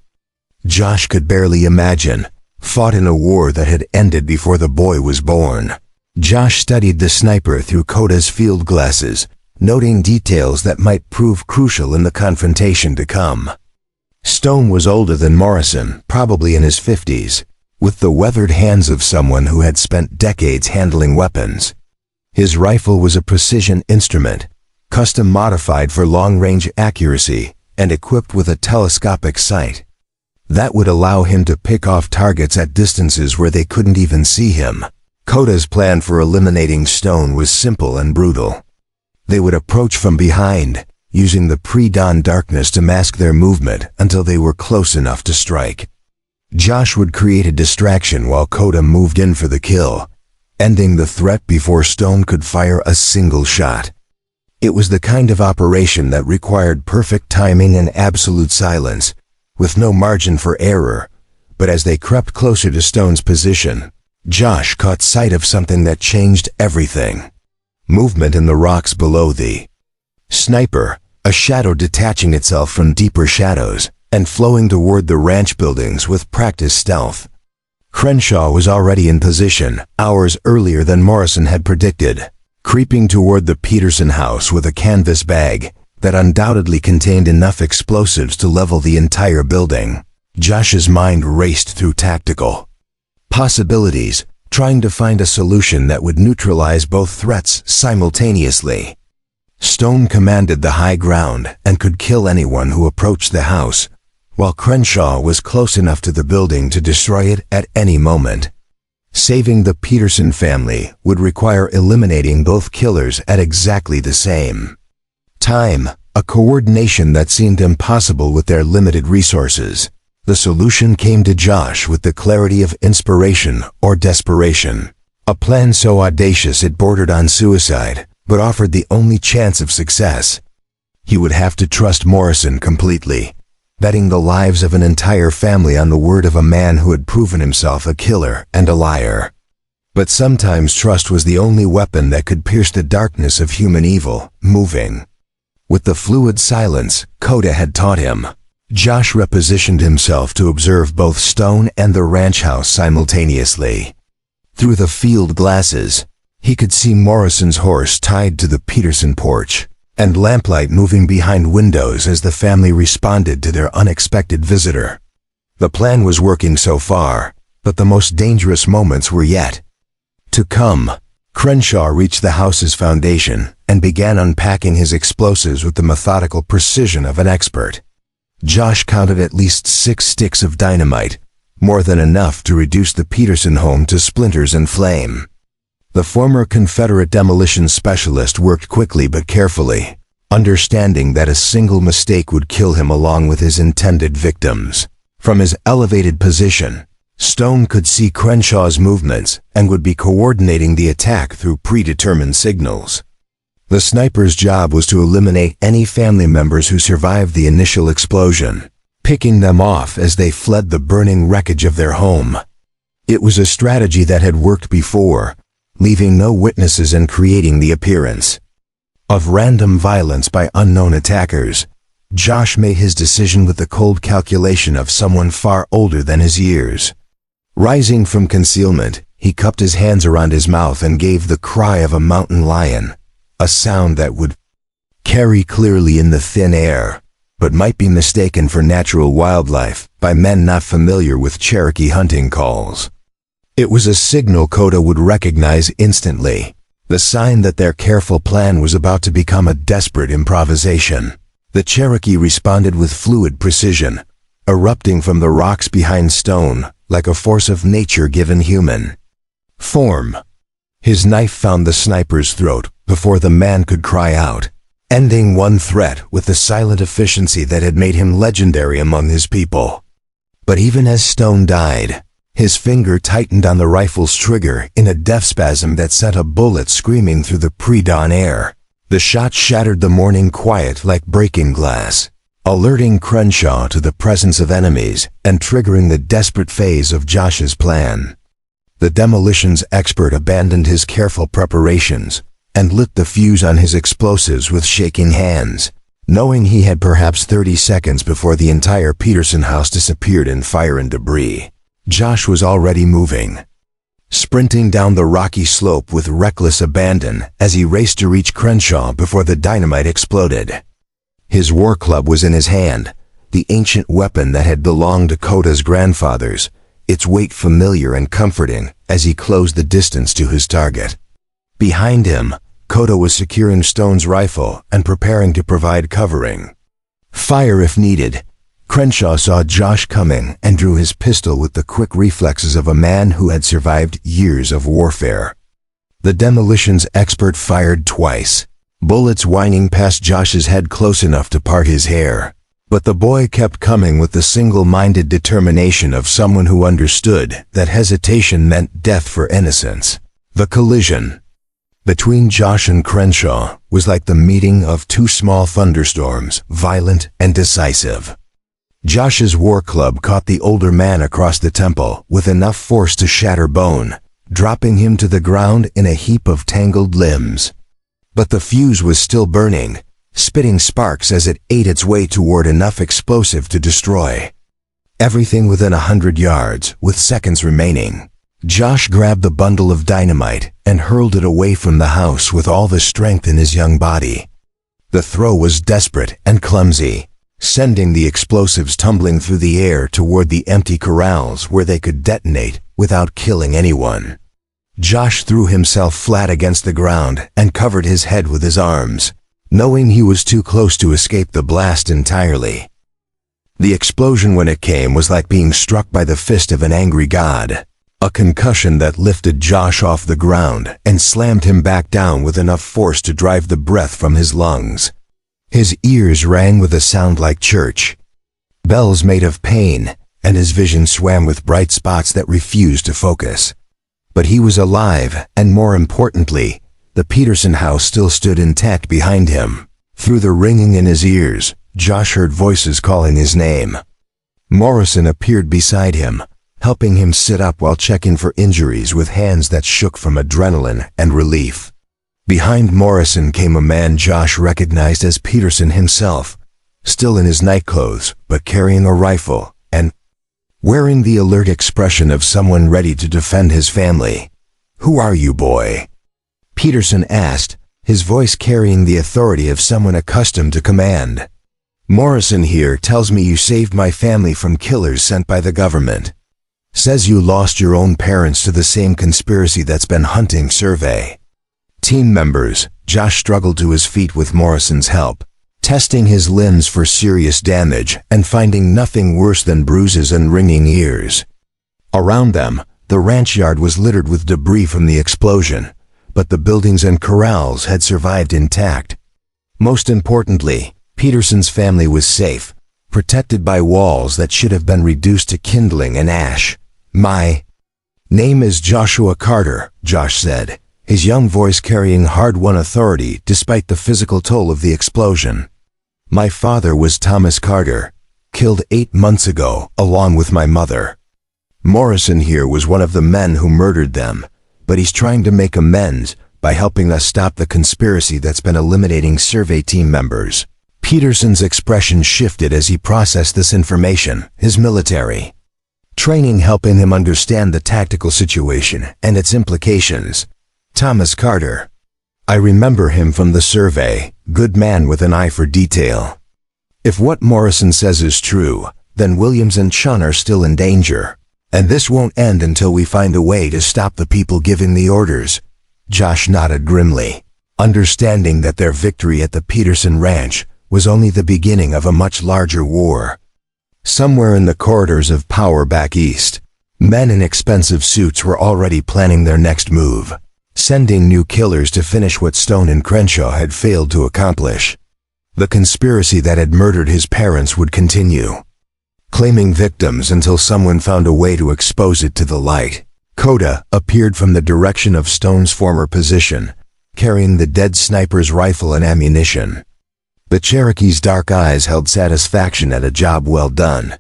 Josh could barely imagine, fought in a war that had ended before the boy was born. Josh studied the sniper through Koda's field glasses, noting details that might prove crucial in the confrontation to come. Stone was older than Morrison, probably in his 50s, with the weathered hands of someone who had spent decades handling weapons. His rifle was a precision instrument, custom modified for long-range accuracy and equipped with a telescopic sight. That would allow him to pick off targets at distances where they couldn't even see him. Koda's plan for eliminating Stone was simple and brutal. They would approach from behind, using the pre-dawn darkness to mask their movement until they were close enough to strike. Josh would create a distraction while Koda moved in for the kill, ending the threat before Stone could fire a single shot. It was the kind of operation that required perfect timing and absolute silence, with no margin for error, but as they crept closer to Stone's position, Josh caught sight of something that changed everything. Movement in the rocks below the sniper, a shadow detaching itself from deeper shadows and flowing toward the ranch buildings with practiced stealth. Crenshaw was already in position, hours earlier than Morrison had predicted, creeping toward the Peterson house with a canvas bag that undoubtedly contained enough explosives to level the entire building. Josh's mind raced through tactical possibilities, trying to find a solution that would neutralize both threats simultaneously. Stone commanded the high ground and could kill anyone who approached the house, while Crenshaw was close enough to the building to destroy it at any moment. Saving the Peterson family would require eliminating both killers at exactly the same time, a coordination that seemed impossible with their limited resources. The solution came to Josh with the clarity of inspiration or desperation. A plan so audacious it bordered on suicide, but offered the only chance of success. He would have to trust Morrison completely, betting the lives of an entire family on the word of a man who had proven himself a killer and a liar. But sometimes trust was the only weapon that could pierce the darkness of human evil, moving. With the fluid silence Coda had taught him, Josh repositioned himself to observe both Stone and the ranch house simultaneously. Through the field glasses, he could see Morrison's horse tied to the Peterson porch, and lamplight moving behind windows as the family responded to their unexpected visitor. The plan was working so far, but the most dangerous moments were yet to come. Crenshaw reached the house's foundation and began unpacking his explosives with the methodical precision of an expert. Josh counted at least 6 sticks of dynamite, more than enough to reduce the Peterson home to splinters and flame. The former Confederate demolition specialist worked quickly but carefully, understanding that a single mistake would kill him along with his intended victims. From his elevated position, Stone could see Crenshaw's movements and would be coordinating the attack through predetermined signals. The sniper's job was to eliminate any family members who survived the initial explosion, picking them off as they fled the burning wreckage of their home. It was a strategy that had worked before, leaving no witnesses and creating the appearance of random violence by unknown attackers. Josh made his decision with the cold calculation of someone far older than his years. Rising from concealment, he cupped his hands around his mouth and gave the cry of a mountain lion, a sound that would carry clearly in the thin air, but might be mistaken for natural wildlife by men not familiar with Cherokee hunting calls. It was a signal Coda would recognize instantly, the sign that their careful plan was about to become a desperate improvisation. The Cherokee responded with fluid precision, erupting from the rocks behind Stone like a force of nature given human form. His knife found the sniper's throat before the man could cry out, ending one threat with the silent efficiency that had made him legendary among his people. But even as Stone died, his finger tightened on the rifle's trigger in a death spasm that sent a bullet screaming through the pre-dawn air. The shot shattered the morning quiet like breaking glass, alerting Crenshaw to the presence of enemies and triggering the desperate phase of Josh's plan. The demolitions expert abandoned his careful preparations and lit the fuse on his explosives with shaking hands, knowing he had perhaps 30 seconds before the entire Peterson house disappeared in fire and debris. Josh was already moving, sprinting down the rocky slope with reckless abandon as he raced to reach Crenshaw before the dynamite exploded. His war club was in his hand, the ancient weapon that had belonged to Coda's grandfathers, its weight familiar and comforting as he closed the distance to his target. Behind him, Coda was securing Stone's rifle and preparing to provide covering fire if needed. Crenshaw saw Josh coming and drew his pistol with the quick reflexes of a man who had survived years of warfare. The demolitions expert fired twice, bullets whining past Josh's head close enough to part his hair. But the boy kept coming with the single-minded determination of someone who understood that hesitation meant death for innocence. The collision between Josh and Crenshaw was like the meeting of two small thunderstorms, violent and decisive. Josh's war club caught the older man across the temple with enough force to shatter bone, dropping him to the ground in a heap of tangled limbs. But the fuse was still burning, spitting sparks as it ate its way toward enough explosive to destroy everything within 100 yards, with seconds remaining. Josh grabbed the bundle of dynamite and hurled it away from the house with all the strength in his young body. The throw was desperate and clumsy, sending the explosives tumbling through the air toward the empty corrals where they could detonate without killing anyone. Josh threw himself flat against the ground and covered his head with his arms, knowing he was too close to escape the blast entirely. The explosion when it came was like being struck by the fist of an angry god, a concussion that lifted Josh off the ground and slammed him back down with enough force to drive the breath from his lungs. His ears rang with a sound like church bells made of pain, and his vision swam with bright spots that refused to focus. But he was alive, and more importantly, the Peterson house still stood intact behind him. Through the ringing in his ears, Josh heard voices calling his name. Morrison appeared beside him, helping him sit up while checking for injuries with hands that shook from adrenaline and relief. Behind Morrison came a man Josh recognized as Peterson himself, still in his nightclothes but carrying a rifle and wearing the alert expression of someone ready to defend his family. "Who are you, boy?" Peterson asked, his voice carrying the authority of someone accustomed to command. "Morrison here tells me you saved my family from killers sent by the government. Says you lost your own parents to the same conspiracy that's been hunting Survey team members." Josh struggled to his feet with Morrison's help, testing his limbs for serious damage and finding nothing worse than bruises and ringing ears. Around them, the ranch yard was littered with debris from the explosion, but the buildings and corrals had survived intact. Most importantly, Peterson's family was safe, protected by walls that should have been reduced to kindling and ash. "My name is Joshua Carter," Josh said, his young voice carrying hard-won authority despite the physical toll of the explosion. "My father was Thomas Carter, killed 8 months ago, along with my mother. Morrison here was one of the men who murdered them, but he's trying to make amends by helping us stop the conspiracy that's been eliminating survey team members." Peterson's expression shifted as he processed this information, his military training helping him understand the tactical situation and its implications. "Thomas Carter. I remember him from the survey, good man with an eye for detail. If what Morrison says is true, then Williams and Chun are still in danger, and this won't end until we find a way to stop the people giving the orders." Josh nodded grimly, understanding that their victory at the Peterson ranch was only the beginning of a much larger war. Somewhere in the corridors of power back east, men in expensive suits were already planning their next move, sending new killers to finish what Stone and Crenshaw had failed to accomplish. The conspiracy that had murdered his parents would continue, claiming victims until someone found a way to expose it to the light. Lakota appeared from the direction of Stone's former position, carrying the dead sniper's rifle and ammunition. The Cherokee's dark eyes held satisfaction at a job well done,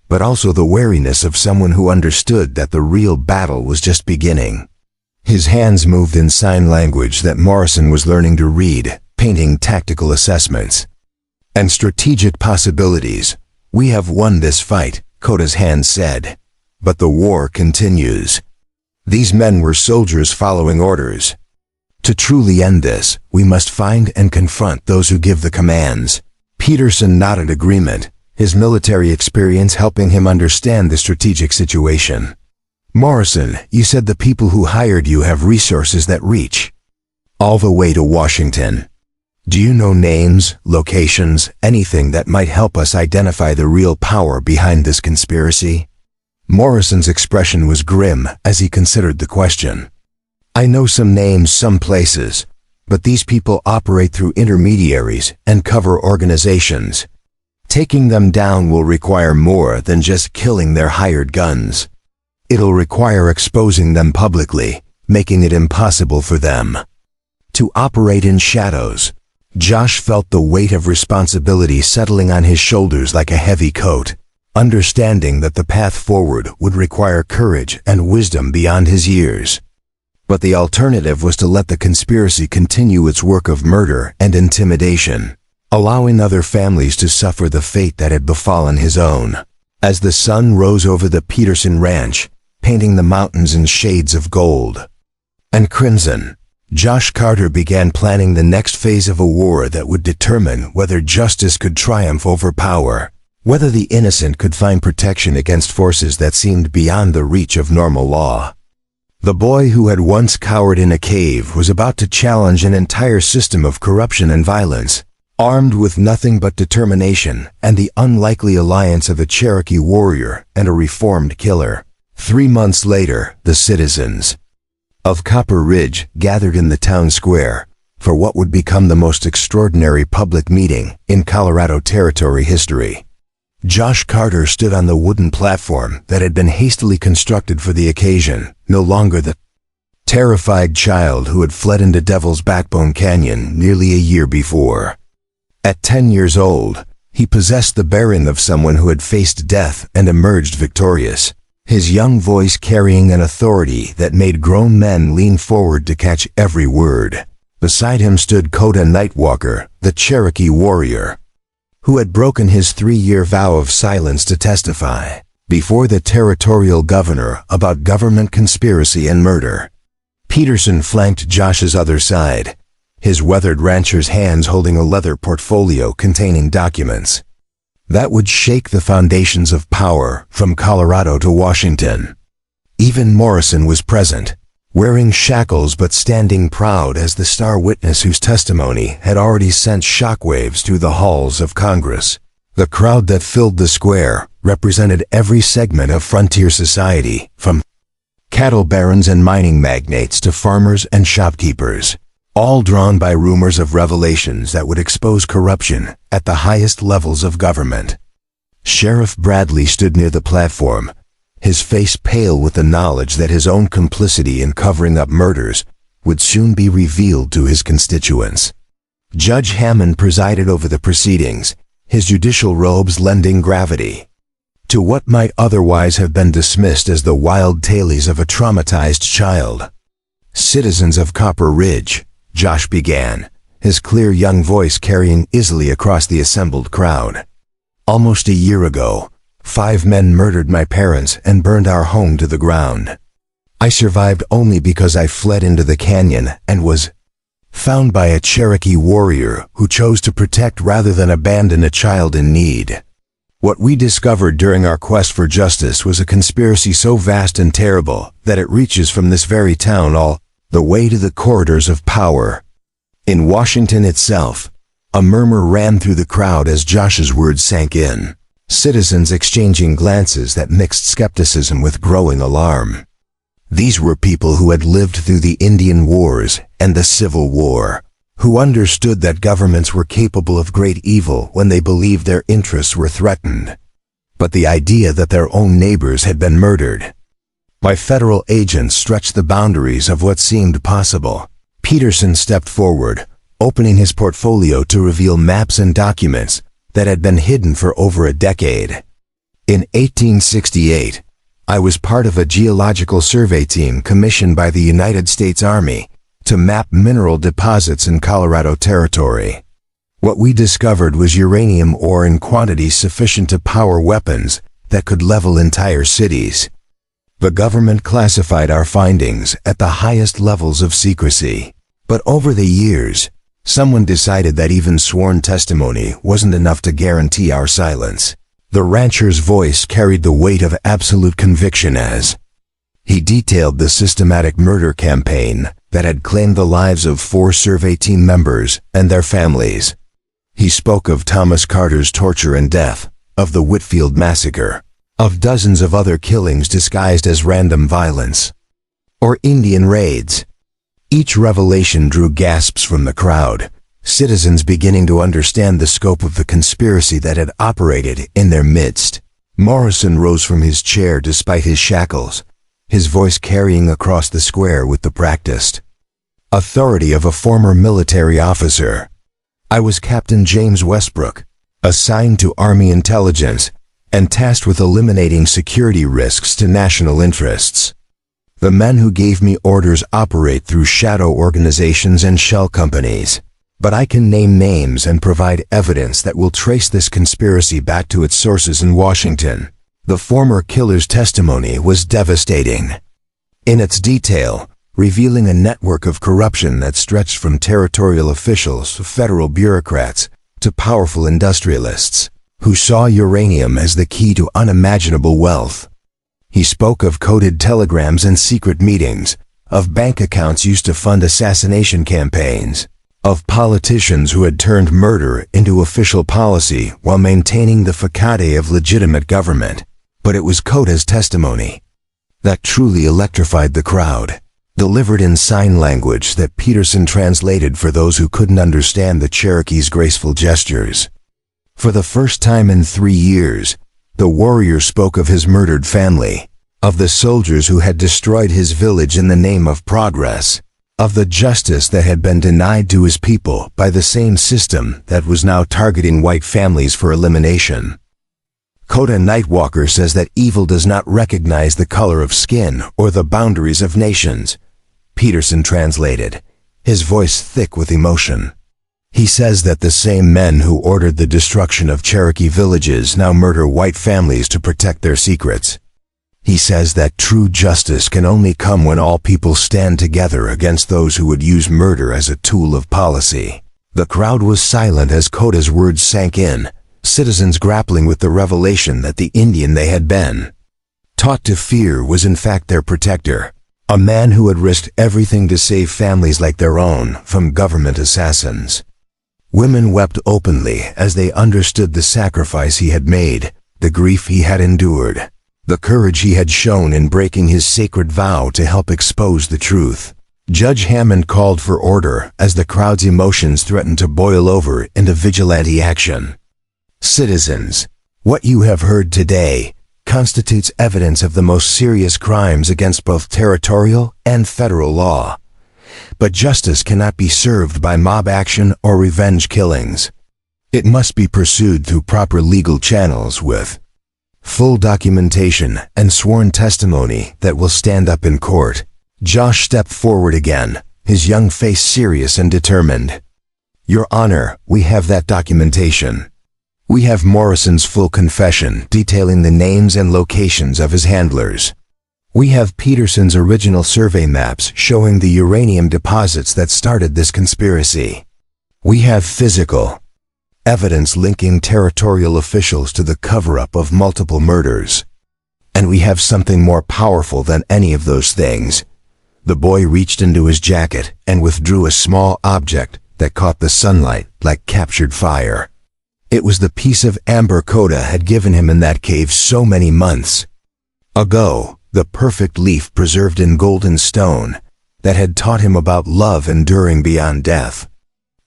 but also the wariness of someone who understood that the real battle was just beginning. His hands moved in sign language that Morrison was learning to read, painting tactical assessments and strategic possibilities. "We have won this fight," Kota's hand said, "but the war continues." These men were soldiers following orders. To truly end this, we must find and confront those who give the commands. Peterson nodded agreement, his military experience helping him understand the strategic situation. "Morrison, you said the people who hired you have resources that reach all the way to Washington. Do you know names, locations, anything that might help us identify the real power behind this conspiracy?" Morrison's expression was grim as he considered the question. "I know some names, some places, but these people operate through intermediaries and cover organizations. Taking them down will require more than just killing their hired guns. It'll require exposing them publicly, making it impossible for them to operate in shadows." Josh felt the weight of responsibility settling on his shoulders like a heavy coat. understanding that the path forward would require courage and wisdom beyond his years. But the alternative was to let the conspiracy continue its work of murder and intimidation, allowing other families to suffer the fate that had befallen his own. As the sun rose over the Peterson Ranch, painting the mountains in shades of gold and crimson, Josh Carter began planning the next phase of a war that would determine whether justice could triumph over power, whether the innocent could find protection against forces that seemed beyond the reach of normal law. The boy who had once cowered in a cave was about to challenge an entire system of corruption and violence, armed with nothing but determination and the unlikely alliance of a Cherokee warrior and a reformed killer. 3 months later, the citizens of Copper Ridge gathered in the town square for what would become the most extraordinary public meeting in Colorado Territory history. Josh Carter stood on the wooden platform that had been hastily constructed for the occasion, no longer the terrified child who had fled into Devil's Backbone Canyon nearly a year before. At 10 years old, he possessed the bearing of someone who had faced death and emerged victorious, his young voice carrying an authority that made grown men lean forward to catch every word. Beside him stood Coda Nightwalker, the Cherokee warrior, who had broken his 3-year vow of silence to testify before the territorial governor about government conspiracy and murder. Peterson flanked Josh's other side, his weathered rancher's hands holding a leather portfolio containing documents that would shake the foundations of power from Colorado to Washington. Even Morrison was present, wearing shackles but standing proud as the star witness whose testimony had already sent shockwaves through the halls of Congress. The crowd that filled the square represented every segment of frontier society, from cattle barons and mining magnates to farmers and shopkeepers, all drawn by rumors of revelations that would expose corruption at the highest levels of government. Sheriff Bradley stood near the platform, his face pale with the knowledge that his own complicity in covering up murders would soon be revealed to his constituents. Judge Hammond presided over the proceedings, his judicial robes lending gravity to what might otherwise have been dismissed as the wild tales of a traumatized child. "Citizens of Copper Ridge," Josh began, his clear young voice carrying easily across the assembled crowd. "Almost a year ago, 5 men murdered my parents and burned our home to the ground. I survived only because I fled into the canyon and was found by a Cherokee warrior who chose to protect rather than abandon a child in need. What we discovered during our quest for justice was a conspiracy so vast and terrible that it reaches from this very town all the way to the corridors of power." In Washington itself, a murmur ran through the crowd as Josh's words sank in, citizens exchanging glances that mixed skepticism with growing alarm. These were people who had lived through the Indian Wars and the Civil War, who understood that governments were capable of great evil when they believed their interests were threatened. But the idea that their own neighbors had been murdered by federal agents stretched the boundaries of what seemed possible. Peterson stepped forward, opening his portfolio to reveal maps and documents that had been hidden for over a decade. "In 1868, I was part of a geological survey team commissioned by the United States Army to map mineral deposits in Colorado Territory. What we discovered was uranium ore in quantities sufficient to power weapons that could level entire cities. The government classified our findings at the highest levels of secrecy. But over the years, someone decided that even sworn testimony wasn't enough to guarantee our silence." The rancher's voice carried the weight of absolute conviction as he detailed the systematic murder campaign that had claimed the lives of 4 survey team members and their families. He spoke of Thomas Carter's torture and death, of the Whitfield massacre, of dozens of other killings disguised as random violence or Indian raids. Each revelation drew gasps from the crowd, citizens beginning to understand the scope of the conspiracy that had operated in their midst. Morrison rose from his chair despite his shackles, his voice carrying across the square with the practiced authority of a former military officer. "I was Captain James Westbrook, assigned to Army intelligence and tasked with eliminating security risks to national interests. The men who gave me orders operate through shadow organizations and shell companies, but I can name names and provide evidence that will trace this conspiracy back to its sources in Washington. The former killer's testimony was devastating. In its detail, revealing a network of corruption that stretched from territorial officials to federal bureaucrats to powerful industrialists who saw uranium as the key to unimaginable wealth. He spoke of coded telegrams and secret meetings, of bank accounts used to fund assassination campaigns, of politicians who had turned murder into official policy while maintaining the facade of legitimate government. But it was Coda's testimony that truly electrified the crowd, delivered in sign language that Peterson translated for those who couldn't understand the Cherokee's graceful gestures. For the first time in 3 years, the warrior spoke of his murdered family, of the soldiers who had destroyed his village in the name of progress, of the justice that had been denied to his people by the same system that was now targeting white families for elimination. Coda Nightwalker says that evil does not recognize the color of skin or the boundaries of nations. Peterson translated, his voice thick with emotion. He says that the same men who ordered the destruction of Cherokee villages now murder white families to protect their secrets. He says that true justice can only come when all people stand together against those who would use murder as a tool of policy. The crowd was silent as Coda's words sank in, citizens grappling with the revelation that the Indian they had been taught to fear was in fact their protector, a man who had risked everything to save families like their own from government assassins. Women wept openly as they understood the sacrifice he had made, the grief he had endured, the courage he had shown in breaking his sacred vow to help expose the truth. Judge Hammond called for order as the crowd's emotions threatened to boil over into vigilante action. Citizens, what you have heard today constitutes evidence of the most serious crimes against both territorial and federal law. But justice cannot be served by mob action or revenge killings. It must be pursued through proper legal channels with full documentation and sworn testimony that will stand up in court. Josh stepped forward again, his young face serious and determined. Your Honor, we have that documentation. We have Morrison's full confession detailing the names and locations of his handlers. We have Peterson's original survey maps showing the uranium deposits that started this conspiracy. We have physical evidence linking territorial officials to the cover-up of multiple murders. And we have something more powerful than any of those things. The boy reached into his jacket and withdrew a small object that caught the sunlight like captured fire. It was the piece of amber Coda had given him in that cave so many months ago. The perfect leaf preserved in golden stone that had taught him about love enduring beyond death.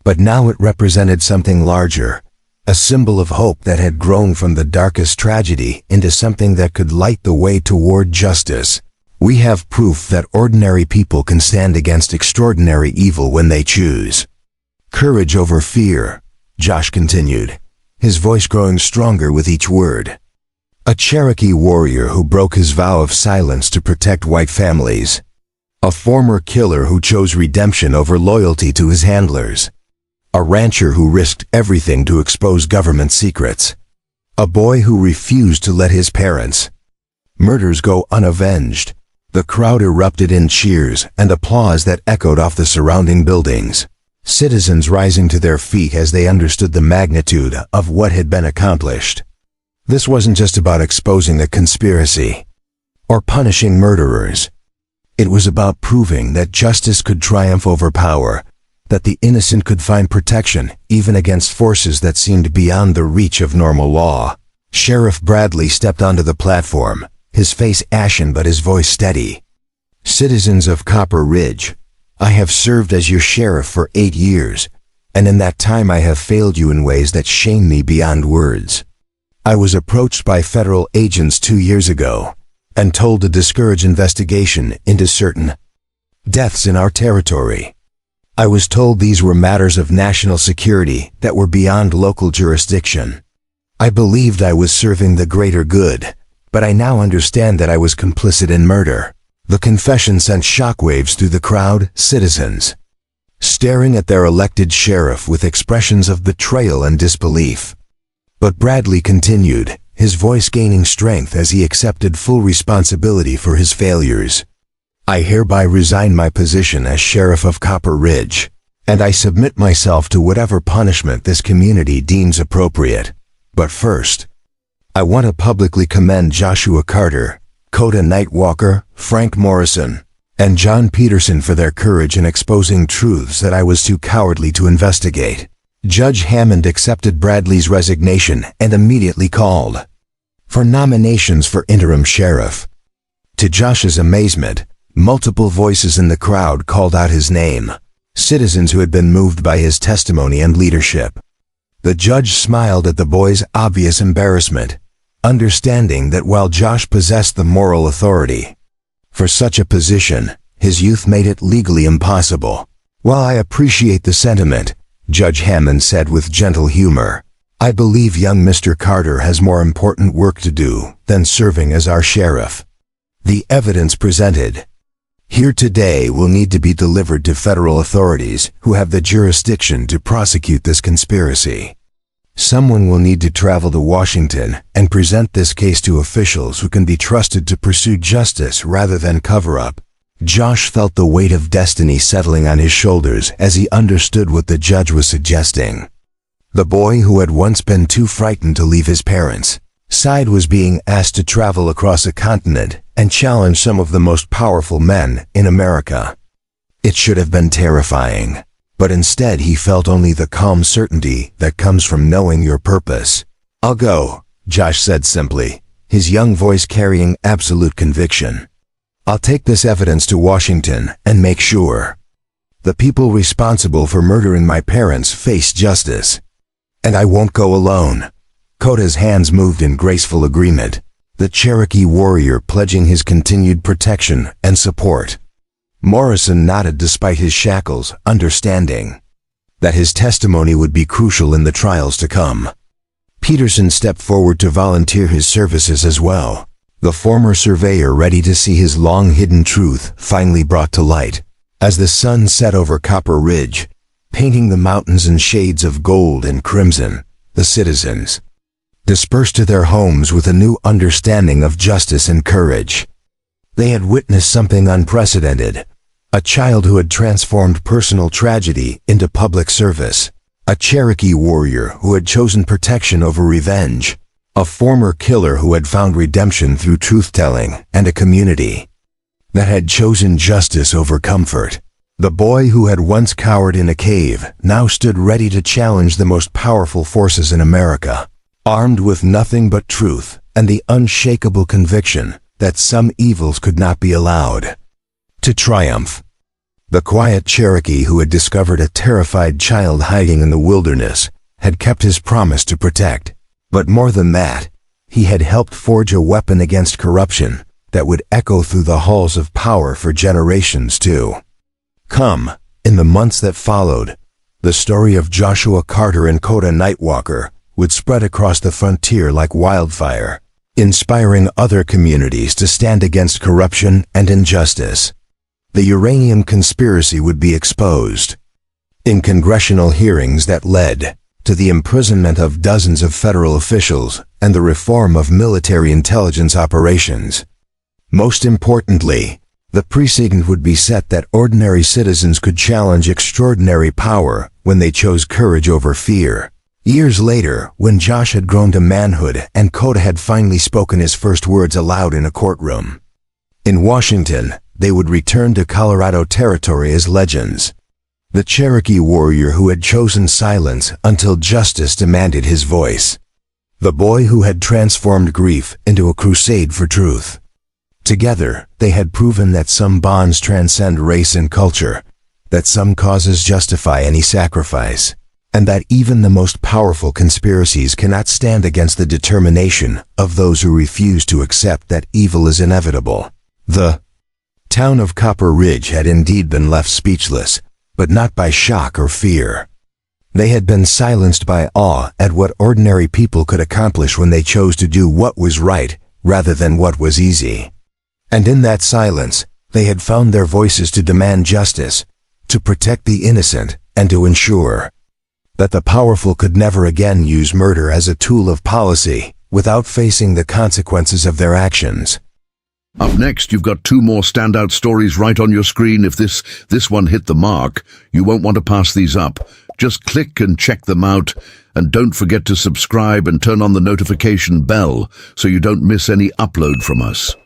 But now it represented something larger, a symbol of hope that had grown from the darkest tragedy into something that could light the way toward justice. We have proof that ordinary people can stand against extraordinary evil when they choose. Courage over fear, Josh continued, his voice growing stronger with each word. A Cherokee warrior who broke his vow of silence to protect white families. A former killer who chose redemption over loyalty to his handlers. A rancher who risked everything to expose government secrets. A boy who refused to let his parents' murders go unavenged. The crowd erupted in cheers and applause that echoed off the surrounding buildings. Citizens rising to their feet as they understood the magnitude of what had been accomplished. This wasn't just about exposing the conspiracy or punishing murderers. It was about proving that justice could triumph over power, that the innocent could find protection even against forces that seemed beyond the reach of normal law. Sheriff Bradley stepped onto the platform, his face ashen but his voice steady. Citizens of Copper Ridge, I have served as your sheriff for 8 years, and in that time I have failed you in ways that shame me beyond words. I was approached by federal agents 2 years ago and told to discourage investigation into certain deaths in our territory. I was told these were matters of national security that were beyond local jurisdiction. I believed I was serving the greater good, but I now understand that I was complicit in murder. The confession sent shockwaves through the crowd, citizens staring at their elected sheriff with expressions of betrayal and disbelief. But Bradley continued, his voice gaining strength as he accepted full responsibility for his failures. I hereby resign my position as Sheriff of Copper Ridge, and I submit myself to whatever punishment this community deems appropriate. But first, I want to publicly commend Joshua Carter, Coda Nightwalker, Frank Morrison, and John Peterson for their courage in exposing truths that I was too cowardly to investigate. Judge Hammond accepted Bradley's resignation and immediately called for nominations for interim sheriff. To Josh's amazement, multiple voices in the crowd called out his name, citizens who had been moved by his testimony and leadership. The judge smiled at the boy's obvious embarrassment, understanding that while Josh possessed the moral authority for such a position, his youth made it legally impossible. While I appreciate the sentiment, Judge Hammond said with gentle humor, I believe young Mr. Carter has more important work to do than serving as our sheriff. The evidence presented here today will need to be delivered to federal authorities who have the jurisdiction to prosecute this conspiracy. Someone will need to travel to Washington and present this case to officials who can be trusted to pursue justice rather than cover up. Josh felt the weight of destiny settling on his shoulders as he understood what the judge was suggesting. The boy who had once been too frightened to leave his parents' side was being asked to travel across a continent and challenge some of the most powerful men in America. It should have been terrifying, but instead he felt only the calm certainty that comes from knowing your purpose. I'll go, Josh said simply, his young voice carrying absolute conviction. I'll take this evidence to Washington and make sure the people responsible for murdering my parents face justice. And I won't go alone. Coda's hands moved in graceful agreement, the Cherokee warrior pledging his continued protection and support. Morrison nodded despite his shackles, understanding that his testimony would be crucial in the trials to come. Peterson stepped forward to volunteer his services as well, the former surveyor ready to see his long-hidden truth finally brought to light. As the sun set over Copper Ridge, painting the mountains in shades of gold and crimson, the citizens dispersed to their homes with a new understanding of justice and courage. They had witnessed something unprecedented, a child who had transformed personal tragedy into public service, a Cherokee warrior who had chosen protection over revenge, a former killer who had found redemption through truth-telling, and a community that had chosen justice over comfort. The boy who had once cowered in a cave now stood ready to challenge the most powerful forces in America, armed with nothing but truth and the unshakable conviction that some evils could not be allowed to triumph. The quiet Cherokee who had discovered a terrified child hiding in the wilderness had kept his promise to protect. But more than that, he had helped forge a weapon against corruption that would echo through the halls of power for generations to come. In the months that followed, the story of Joshua Carter and Coda Nightwalker would spread across the frontier like wildfire, inspiring other communities to stand against corruption and injustice. The uranium conspiracy would be exposed in congressional hearings that led to the imprisonment of dozens of federal officials and the reform of military intelligence operations. Most importantly, the precedent would be set that ordinary citizens could challenge extraordinary power when they chose courage over fear. Years later, when Josh had grown to manhood and Coda had finally spoken his first words aloud in a courtroom in Washington, they would return to Colorado territory as legends. The Cherokee warrior who had chosen silence until justice demanded his voice. The boy who had transformed grief into a crusade for truth. Together, they had proven that some bonds transcend race and culture, that some causes justify any sacrifice, and that even the most powerful conspiracies cannot stand against the determination of those who refuse to accept that evil is inevitable. The town of Copper Ridge had indeed been left speechless, but not by shock or fear. They had been silenced by awe at what ordinary people could accomplish when they chose to do what was right rather than what was easy. And in that silence, they had found their voices to demand justice, to protect the innocent, and to ensure that the powerful could never again use murder as a tool of policy without facing the consequences of their actions. Up next, you've got two more standout stories right on your screen. If this one hit the mark, you won't want to pass these up. Just click and check them out, and don't forget to subscribe and turn on the notification bell so you don't miss any upload from us.